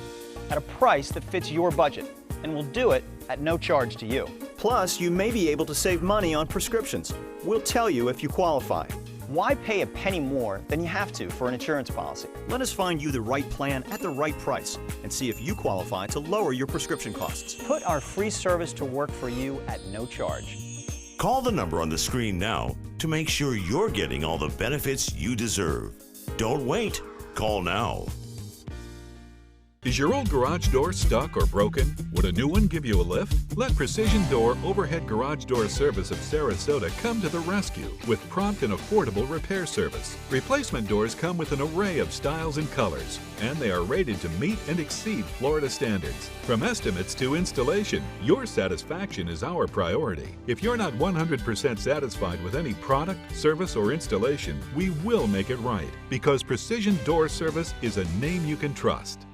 at a price that fits your budget, and we'll do it at no charge to you. Plus, you may be able to save money on prescriptions. We'll tell you if you qualify. Why pay a penny more than you have to for an insurance policy? Let us find you the right plan at the right price and see if you qualify to lower your prescription costs. Put our free service to work for you at no charge. Call the number on the screen now to make sure you're getting all the benefits you deserve. Don't wait. Call now. Is your old garage door stuck or broken? Would a new one give you a lift? Let Precision Door Overhead Garage Door Service of Sarasota come to the rescue with prompt and affordable repair service. Replacement doors come with an array of styles and colors, and they are rated to meet and exceed Florida standards. From estimates to installation, your satisfaction is our priority. If you're not 100% satisfied with any product, service, or installation, we will make it right, because Precision Door Service is a name you can trust.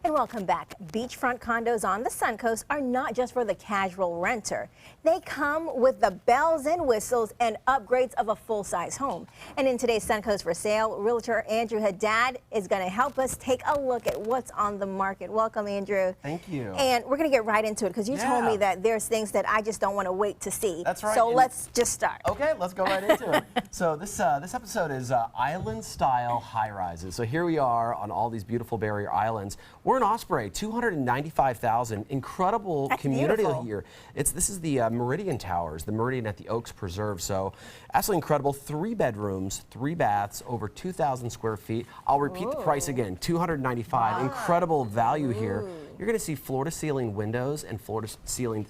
And welcome back. Beachfront condos on the Suncoast are not just for the casual renter. They come with the bells and whistles and upgrades of a full-size home. And in today's Suncoast for Sale, realtor Andrew Haddad is going to help us take a look at what's on the market. Welcome, Andrew. Thank you. And we're going to get right into it because you told me that there's things that I just don't want to wait to see. That's right. So let's just start. Okay, let's go right into it. So this episode is island-style high-rises. So here we are on all these beautiful barrier islands. We're in Osprey, 295,000, incredible community here. This is the Meridian Towers, the Meridian at the Oaks Preserve. So absolutely incredible. 3 bedrooms, 3 baths, over 2,000 square feet. I'll repeat the price again, 295. Wow. Incredible value here. You're going to see floor-to-ceiling windows and floor-to-ceiling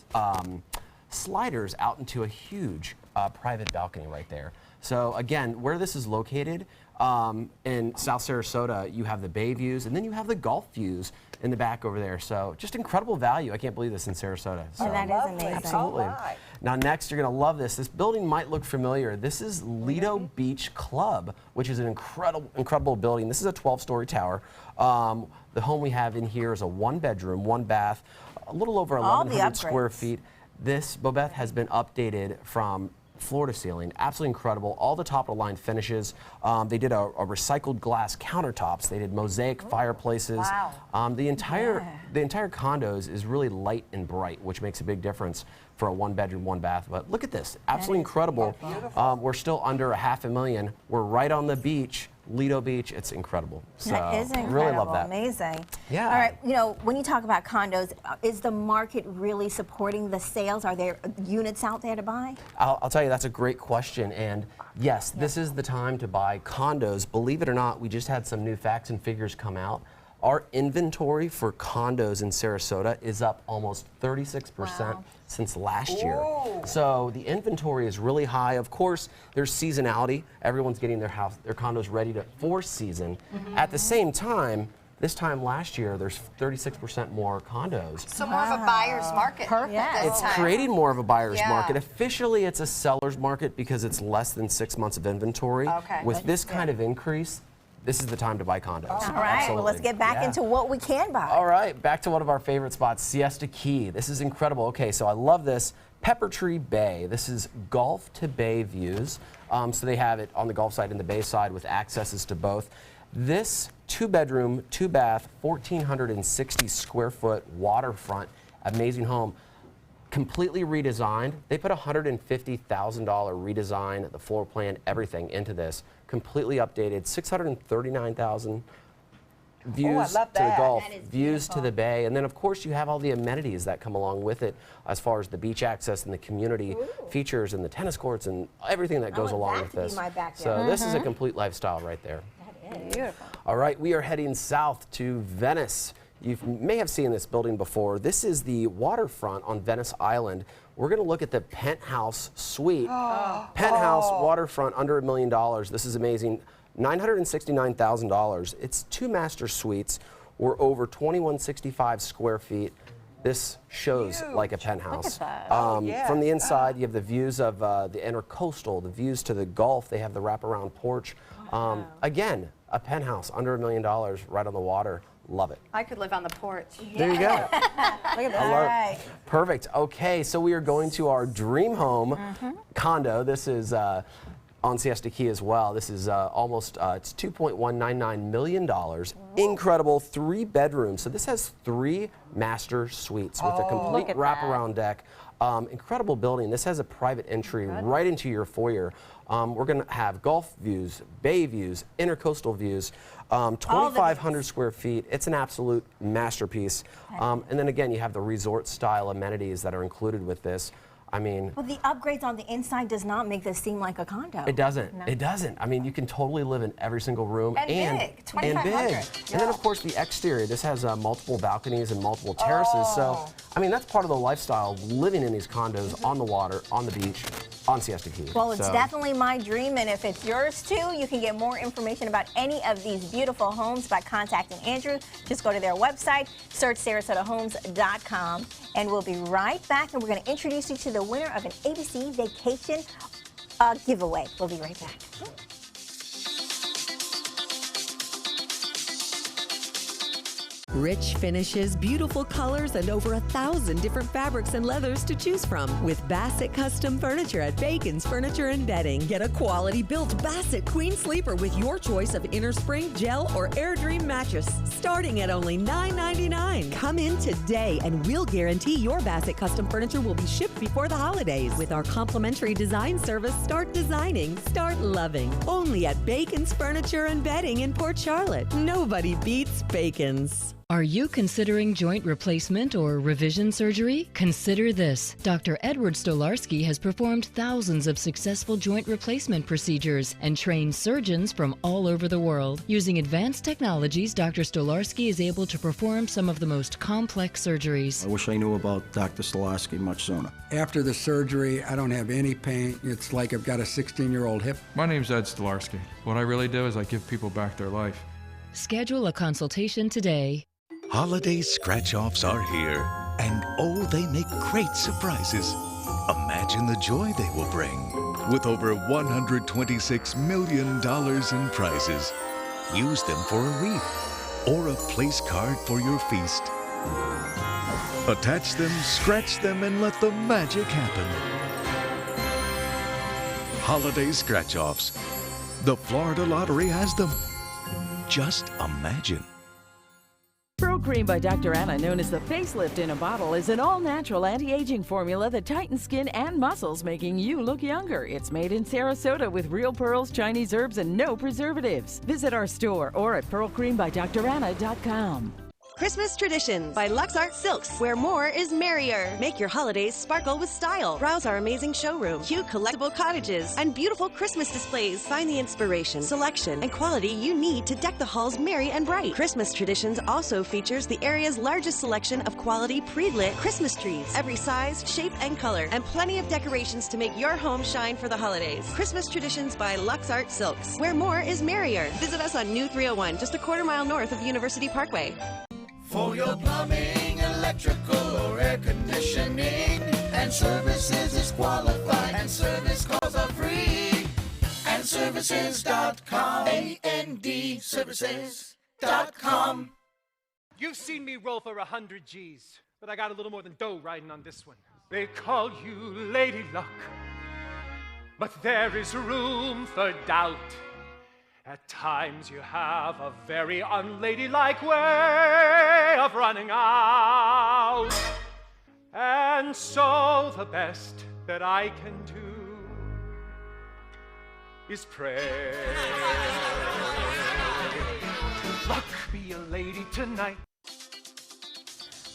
sliders out into a huge private balcony right there. So again, where this is located, in South Sarasota, you have the bay views, and then you have the Gulf views in the back over there. So just incredible value. I can't believe this in Sarasota. So, that is amazing. Absolutely. Now next, you're going to love this. This building might look familiar. This is Lido Beach Club, which is an incredible building. This is a 12-story tower. The home we have in here is a 1-bedroom, 1-bath, a little over 1,100 square feet. This, Bobeth, has been updated from floor to ceiling. Absolutely incredible. All the top of the line finishes. They did a recycled glass countertops. They did mosaic fireplaces. Wow. The entire condos is really light and bright, which makes a big difference for a 1-bedroom, 1-bath. But look at this. Absolutely incredible. We're still under $500,000. We're right on the beach. Lido Beach, it's incredible. So that is incredible. Really love that. Amazing. Yeah. All right, when you talk about condos, is the market really supporting the sales? Are there units out there to buy? I'll tell you, that's a great question. And yes, this is the time to buy condos. Believe it or not, we just had some new facts and figures come out. Our inventory for condos in Sarasota is up almost 36% since last year. So the inventory is really high. Of course, there's seasonality. Everyone's getting their condos ready for season. At the same time, this time last year, there's 36% more condos. So more of a buyer's market. Perfect. It's creating more of a buyer's market. Officially, it's a seller's market because it's less than 6 months of inventory. With this kind of increase, this is the time to buy condos. All right, well, let's get back into what we can buy. All right, back to one of our favorite spots, Siesta Key. This is incredible. Okay, so I love this. Pepper Tree Bay. This is Gulf to Bay views. So they have it on the Gulf side and the Bay side with accesses to both. This 2-bedroom, 2-bath, 1,460 square foot waterfront, amazing home. Completely redesigned. They put $150,000 redesign, the floor plan, everything into this. Completely updated, $639,000 views love to the that. Gulf, That is views to beautiful. the bay, and then of course you have all the amenities that come along with it as far as the beach access and the community features and the tennis courts and everything that goes want along that with to be this. my backyard. So this is a complete lifestyle right there. That is. Beautiful. All right, we are heading south to Venice. You may have seen this building before. This is the waterfront on Venice Island. We're going to look at the penthouse suite. Penthouse waterfront under $1 million. This is amazing. $969,000. It's 2 master suites. We're over 2165 square feet. This shows like a penthouse. Look at that. From the inside, you have the views of the intercoastal, the views to the Gulf. They have the wraparound porch. Again, a penthouse under $1 million right on the water. Love it. I could live on the porch. There you go. Look at that. All right. Perfect. Okay, so we are going to our dream home condo. This is on Siesta Key as well. This is almost, it's $2.199 million. Incredible 3 bedrooms. So this has 3 master suites with a complete wraparound deck. Incredible building. This has a private entry right into your foyer. We're going to have Gulf views, bay views, intercoastal views, 2,500 square feet. It's an absolute masterpiece. And then again, you have the resort style amenities that are included with this. I mean, Well, the upgrades on the inside does not make this seem like a condo. it doesn't. It doesn't. I mean, you can totally live in every single room. And big, 2,500. And then, of course, the exterior. This has multiple balconies and multiple terraces. So, I mean, that's part of the lifestyle, living in these condos on the water, on the beach, on Siesta Key. Well, it's So- definitely my dream, and if it's yours too, you can get more information about any of these beautiful homes by contacting Andrew. Just go to their website, search SarasotaHomes.com, and we'll be right back, and we're going to introduce you to the winner of an ABC Vacation giveaway. We'll be right back. Rich finishes, beautiful colors, and over 1,000 different fabrics and leathers to choose from. With Bassett Custom Furniture at Bacon's Furniture and Bedding. Get a quality built Bassett Queen Sleeper with your choice of inner spring, gel, or Air Dream mattress, starting at only $9.99. Come in today and we'll guarantee your Bassett Custom Furniture will be shipped before the holidays. With our complimentary design service, start designing, start loving. Only at Bacon's Furniture and Bedding in Port Charlotte. Nobody beats Bacon's. Are you considering joint replacement or revision surgery? Consider this. Dr. Edward Stolarski has performed thousands of successful joint replacement procedures and trained surgeons from all over the world. Using advanced technologies, Dr. Stolarski is able to perform some of the most complex surgeries. I wish I knew about Dr. Stolarski much sooner. After the surgery, I don't have any pain. It's like I've got a 16-year-old hip. My name's Ed Stolarski. What I really do is I give people back their life. Schedule a consultation today. Holiday scratch-offs are here, and oh, they make great surprises. Imagine the joy they will bring. With over $126 million in prizes, use them for a wreath or a place card for your feast. Attach them, scratch them, and let the magic happen. Holiday scratch-offs. The Florida Lottery has them. Just imagine. Pro Cream by Dr. Anna, known as the facelift in a bottle, is an all-natural anti-aging formula that tightens skin and muscles, making you look younger. It's made in Sarasota with real pearls, Chinese herbs, and no preservatives. Visit our store or at pearlcreambydranna.com. Christmas Traditions by Lux Art Silks, where more is merrier. Make your holidays sparkle with style. Browse our amazing showroom, cute collectible cottages, and beautiful Christmas displays. Find the inspiration, selection, and quality you need to deck the halls merry and bright. Christmas Traditions also features the area's largest selection of quality pre-lit Christmas trees, every size, shape, and color, and plenty of decorations to make your home shine for the holidays. Christmas Traditions by Lux Art Silks, where more is merrier. Visit us on New 301, just a quarter-mile north of University Parkway. For your plumbing, electrical, or air conditioning, and services is qualified, and service calls are free. And services.com, A-N-D, services.com. You've seen me roll for 100 G's, but I got a little more than dough riding on this one. They call you Lady Luck, but there is room for doubt. At times you have a very unladylike way of running out. And so the best that I can do is pray. Luck be be a lady tonight.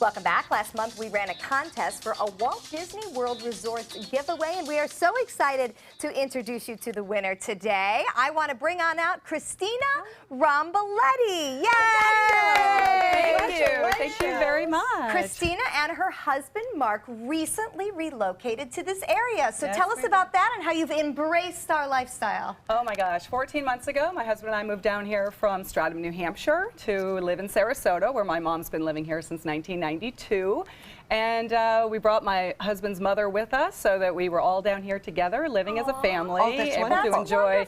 Welcome back. Last month, we ran a contest for a Walt Disney World Resorts giveaway, and we are so excited to introduce you to the winner today. I want to bring on out Christina Romboletti. Yay! Thank you. Thank you very much. Christina and her husband, Mark, recently relocated to this area. So Yes, tell us we about that and how you've embraced our lifestyle. Oh my gosh, 14 months ago, my husband and I moved down here from Stratham, New Hampshire to live in Sarasota, where my mom's been living here since 1992. And we brought my husband's mother with us so that we were all down here together, living as a family, able to enjoy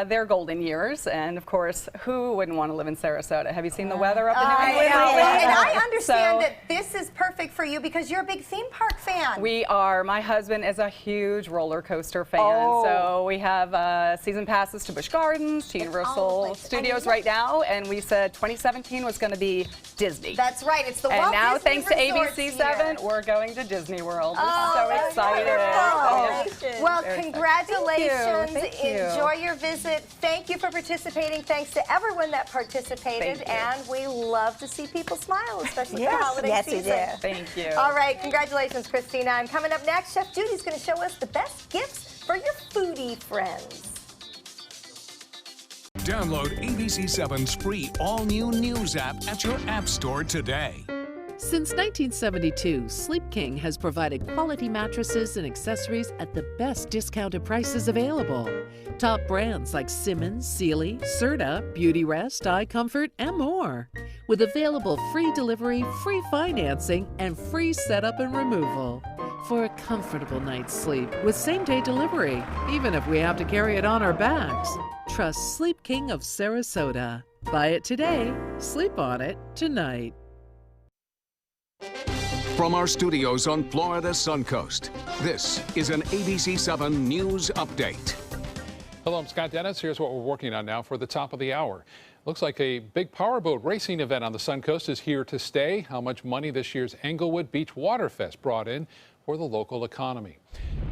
their golden years. And of course, who wouldn't want to live in Sarasota? Have you seen the weather up in New England lately? And I understand that this is perfect for you because you're a big theme park fan. We are. My husband is a huge roller coaster fan. So we have season passes to Busch Gardens, to Universal Studios right now. And we said 2017 was going to be Disney. That's right. It's the And Walt now, Disney thanks to Resorts ABC7, year. we're going to Disney World. We're Oh, so that's excited. wonderful. Well, Very excited. congratulations. Thank you. Enjoy your visit. Thank you for participating. Thanks to everyone that participated. Thank you. And we love to see people smile, especially for Yes. holiday Yes, we season. do. Thank you. All right. Congratulations, Christina. And coming up next, Chef Judy's going to show us the best gifts for your foodie friends. Download ABC7's free all-new news app at your app store today. Since 1972, Sleep King has provided quality mattresses and accessories at the best discounted prices available. Top brands like Simmons, Sealy, Serta, Beautyrest, iComfort, and more. With available free delivery, free financing, and free setup and removal. For a comfortable night's sleep with same-day delivery, even if we have to carry it on our backs. Trust Sleep King of Sarasota. Buy it today, sleep on it tonight. From our studios on Florida's Suncoast, this is an ABC7 News Update. Hello, I'm Scott Dennis. Here's what we're working on now for the top of the hour. Looks like a big powerboat racing event on the Suncoast is here to stay. How much money this year's Englewood Beach Waterfest brought in for the local economy.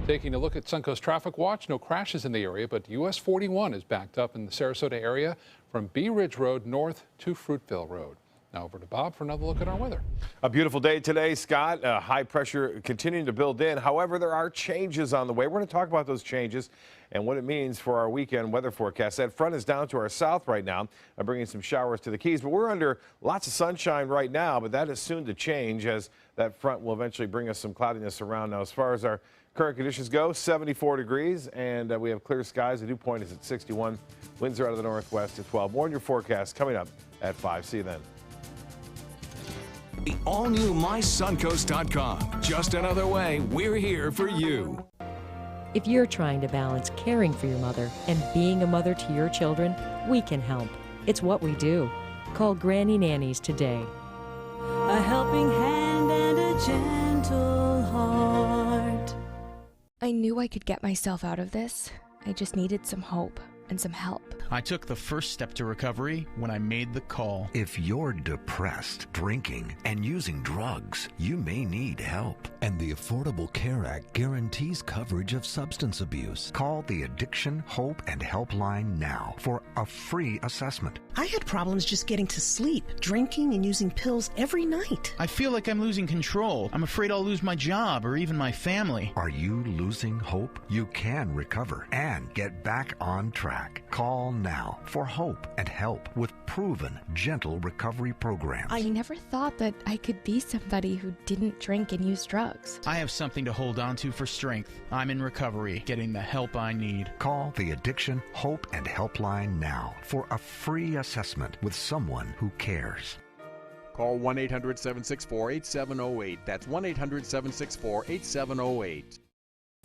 Taking a look at Suncoast Traffic Watch, no crashes in the area, but US 41 is backed up in the Sarasota area from Bee Ridge Road north to Fruitville Road. Now over to Bob for another look at our weather. A beautiful day today, Scott. High pressure continuing to build in. However, there are changes on the way. We're going to talk about those changes and what it means for our weekend weather forecast. That front is down to our south right now, bringing some showers to the Keys. But we're under lots of sunshine right now, but that is soon to change as that front will eventually bring us some cloudiness around. Now, as far as our current conditions go, 74 degrees, and we have clear skies. The dew point is at 61. Winds are out of the northwest at 12. More on your forecast coming up at 5. See you then. The all-new MySuncoast.com. Just another way we're here for you. If you're trying to balance caring for your mother and being a mother to your children, we can help. It's what we do. Call Granny Nannies today. A helping hand and a gentle heart. I knew I could get myself out of this. I just needed some hope and some help. I took the first step to recovery when I made the call. If you're depressed, drinking, and using drugs, you may need help. And the Affordable Care Act guarantees coverage of substance abuse. Call the Addiction, Hope, and Helpline now for a free assessment. I had problems just getting to sleep, drinking and using pills every night. I feel like I'm losing control. I'm afraid I'll lose my job or even my family. Are you losing hope? You can recover and get back on track. Call now for hope and help with proven, gentle recovery programs. I never thought that I could be somebody who didn't drink and use drugs. I have something to hold on to for strength. I'm in recovery, getting the help I need. Call the Addiction, Hope, and Helpline now for a free assessment with someone who cares. Call 1-800-764-8708. That's 1-800-764-8708.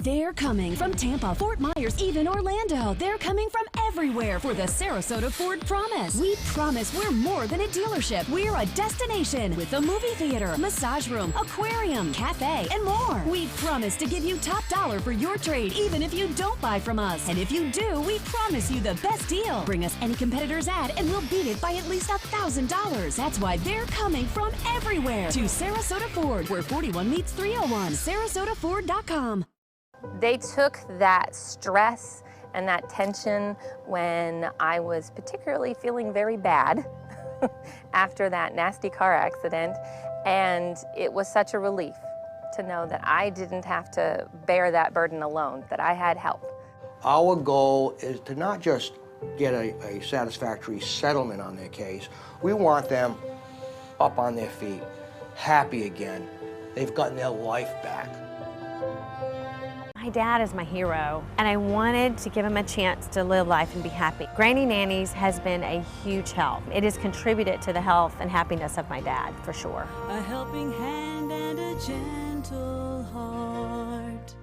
They're coming from Tampa, Fort Myers, even Orlando. They're coming from everywhere for the Sarasota Ford Promise. We promise we're more than a dealership. We're a destination with a movie theater, massage room, aquarium, cafe, and more. We promise to give you top dollar for your trade, even if you don't buy from us. And if you do, we promise you the best deal. Bring us any competitor's ad and we'll beat it by at least $1,000. That's why they're coming from everywhere to Sarasota Ford, where 41 meets 301. SarasotaFord.com. They took that stress and that tension when I was particularly feeling very bad after that nasty car accident, and it was such a relief to know that I didn't have to bear that burden alone, that I had help. Our goal is to not just get a satisfactory settlement on their case. We want them up on their feet, happy again. They've gotten their life back. My dad is my hero, and I wanted to give him a chance to live life and be happy. Granny Nannies has been a huge help. It has contributed to the health and happiness of my dad, for sure. A helping hand and a gentle heart.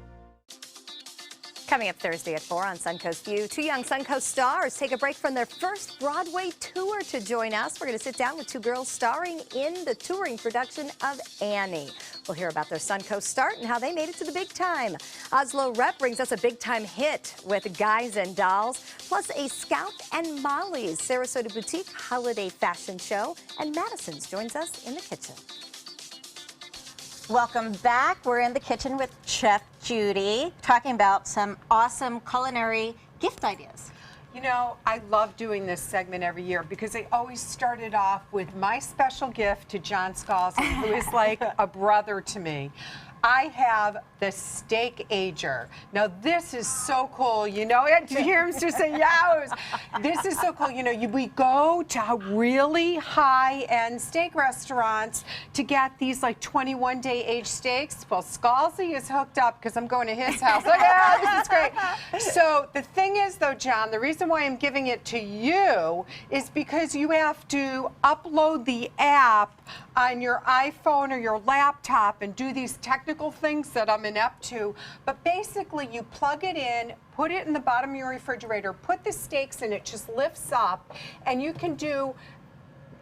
Coming up Thursday at 4 on Suncoast View, two young Suncoast stars take a break from their first Broadway tour to join us. We're going to sit down with two girls starring in the touring production of Annie. We'll hear about their Suncoast start and how they made it to the big time. Oslo Rep brings us a big-time hit with Guys and Dolls, plus a Scout and Molly's Sarasota Boutique holiday fashion show, and Madison's joins us in the kitchen. Welcome back. We're in the kitchen with Chef Judy, talking about some awesome culinary gift ideas. You know, I love doing this segment every year because I always started off with my special gift to John Scalzi, who is like a brother to me. I have the steak ager. Now this is so cool. You know, did you hear him just say yes? This is so cool. You know, we go to really high-end steak restaurants to get these like 21-day aged steaks. Well, Scalzi is hooked up because I'm going to his house. Like, yeah, this is great. So the thing is, though, John, the reason why I'm giving it to you is because you have to upload the app on your iPhone or your laptop and do these technical things that I'm inept to. But basically, you plug it in, put it in the bottom of your refrigerator, put the steaks in, it just lifts up, and you can do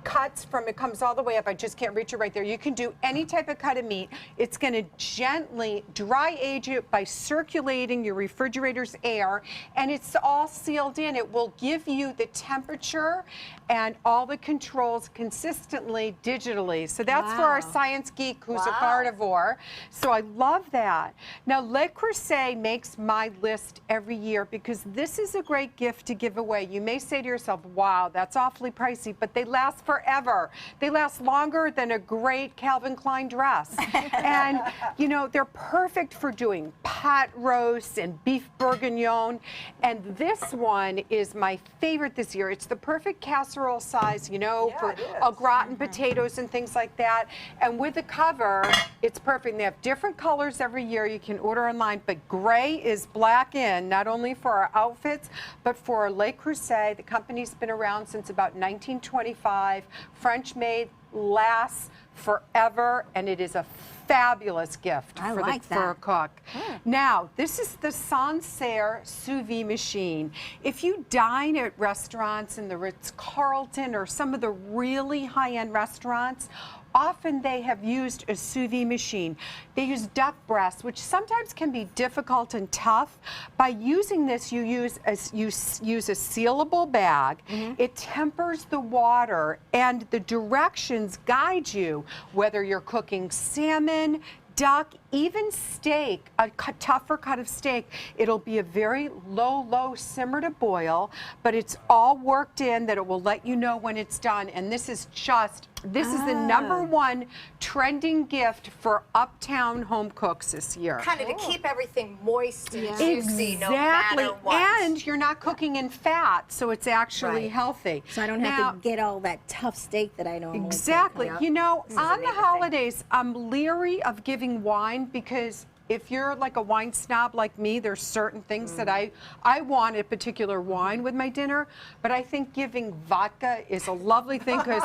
cuts from, it comes all the way up, I just can't reach it right there. You can do any type of cut of meat. It's going to gently dry age it by circulating your refrigerator's air, and it's all sealed in. It will give you the temperature and all the controls consistently digitally. So that's for our science geek who's a carnivore. So I love that. Now, Le Creuset makes my list every year because this is a great gift to give away. You may say to yourself, wow, that's awfully pricey, but they last forever. They last longer than a great Calvin Klein dress. And, you know, they're perfect for doing pot roasts and beef bourguignon. And this one is my favorite this year. It's the perfect casserole size, you know, for au gratin potatoes and things like that. And with the cover, it's perfect. And they have different colors every year. You can order online, but gray is black in, not only for our outfits, but for Le Creuset. The company's been around since about 1925. French made, lasts forever, and it is a fabulous gift for a cook. Now, this is the Sancerre sous vide machine. If you dine at restaurants in the Ritz-Carlton or some of the really high-end restaurants, often they have used a sous vide machine. They use duck breasts, which sometimes can be difficult and tough. By using this, you use a sealable bag. It tempers the water, and the directions guide you, whether you're cooking salmon, duck, even steak, a tougher cut of steak. It'll be a very low simmer to boil, but it's all worked in that it will let you know when it's done. And this is the #1 trending gift for uptown home cooks this year. Kind of to keep everything moist and juicy no matter what. And you're not cooking in fat, so it's actually healthy. So I don't have to get all that tough steak that I normally Exactly. cook. You know, on the holidays, I'm leery of giving wine because if you're like a wine snob like me, there's certain things that I want a particular wine with my dinner, but I think giving vodka is a lovely thing because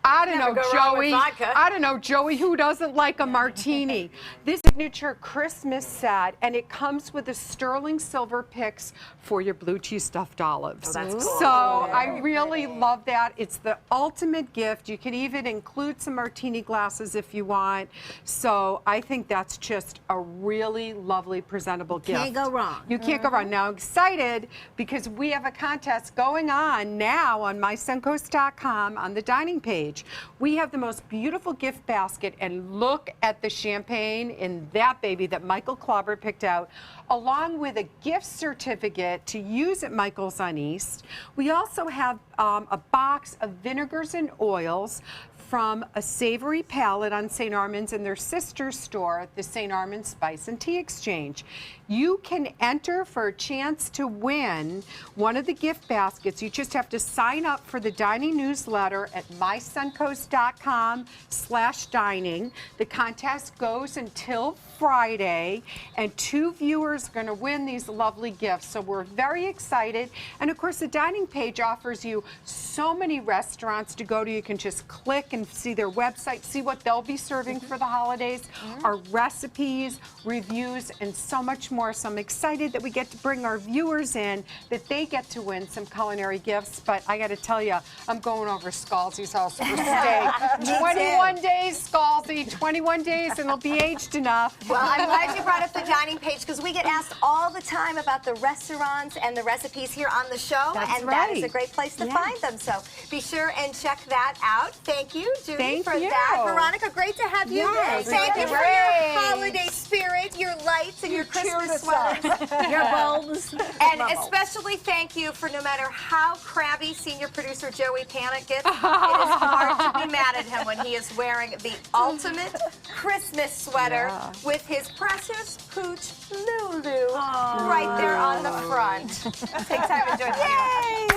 I don't know, Joey, who doesn't like a martini? This signature Christmas set, and it comes with a sterling silver picks for your blue cheese stuffed olives. Oh, that's cool. So I really love that. It's the ultimate gift. You can even include some martini glasses if you want. So I think that's just a really lovely, presentable gift. Can't go wrong. You can't go wrong. Now, I'm excited because we have a contest going on now on mysuncoast.com on the dining page. We have the most beautiful gift basket, and look at the champagne in that baby that Michael Clauber picked out, along with a gift certificate to use at Michael's on East. We also have a box of vinegars and oils from a savory palette on St. Armand's and their sister store, the St. Armand's Spice and Tea Exchange. You can enter for a chance to win one of the gift baskets. You just have to sign up for the dining newsletter at mysuncoast.com/dining. The contest goes until Friday, and 2 viewers are going to win these lovely gifts. So we're very excited. And of course, the dining page offers you so many restaurants to go to. You can just click and see their website, see what they'll be serving for the holidays, our recipes, reviews, and so much more. So I'm excited that we get to bring our viewers in, that they get to win some culinary gifts. But I got to tell you, I'm going over Scalzi's house for steak. 21 days, Scalzi, 21 days, and it'll be aged enough. Well, I'm glad you brought up the dining page, because we get asked all the time about the restaurants and the recipes here on the show. That's and right. that is a great place to find them. So be sure and check that out. Thank you, Judy, for that. Veronica, great to have you. Yes, Thank you for great. your holiday spirit, your lights, and your Christmas sweaters. Your bulbs. And especially thank you for, no matter how crabby senior producer Joey Panic gets, it is hard to be mad at him when he is wearing the ultimate Christmas sweater with his precious pooch Lulu right there on the front. Take time to enjoy it. Yay!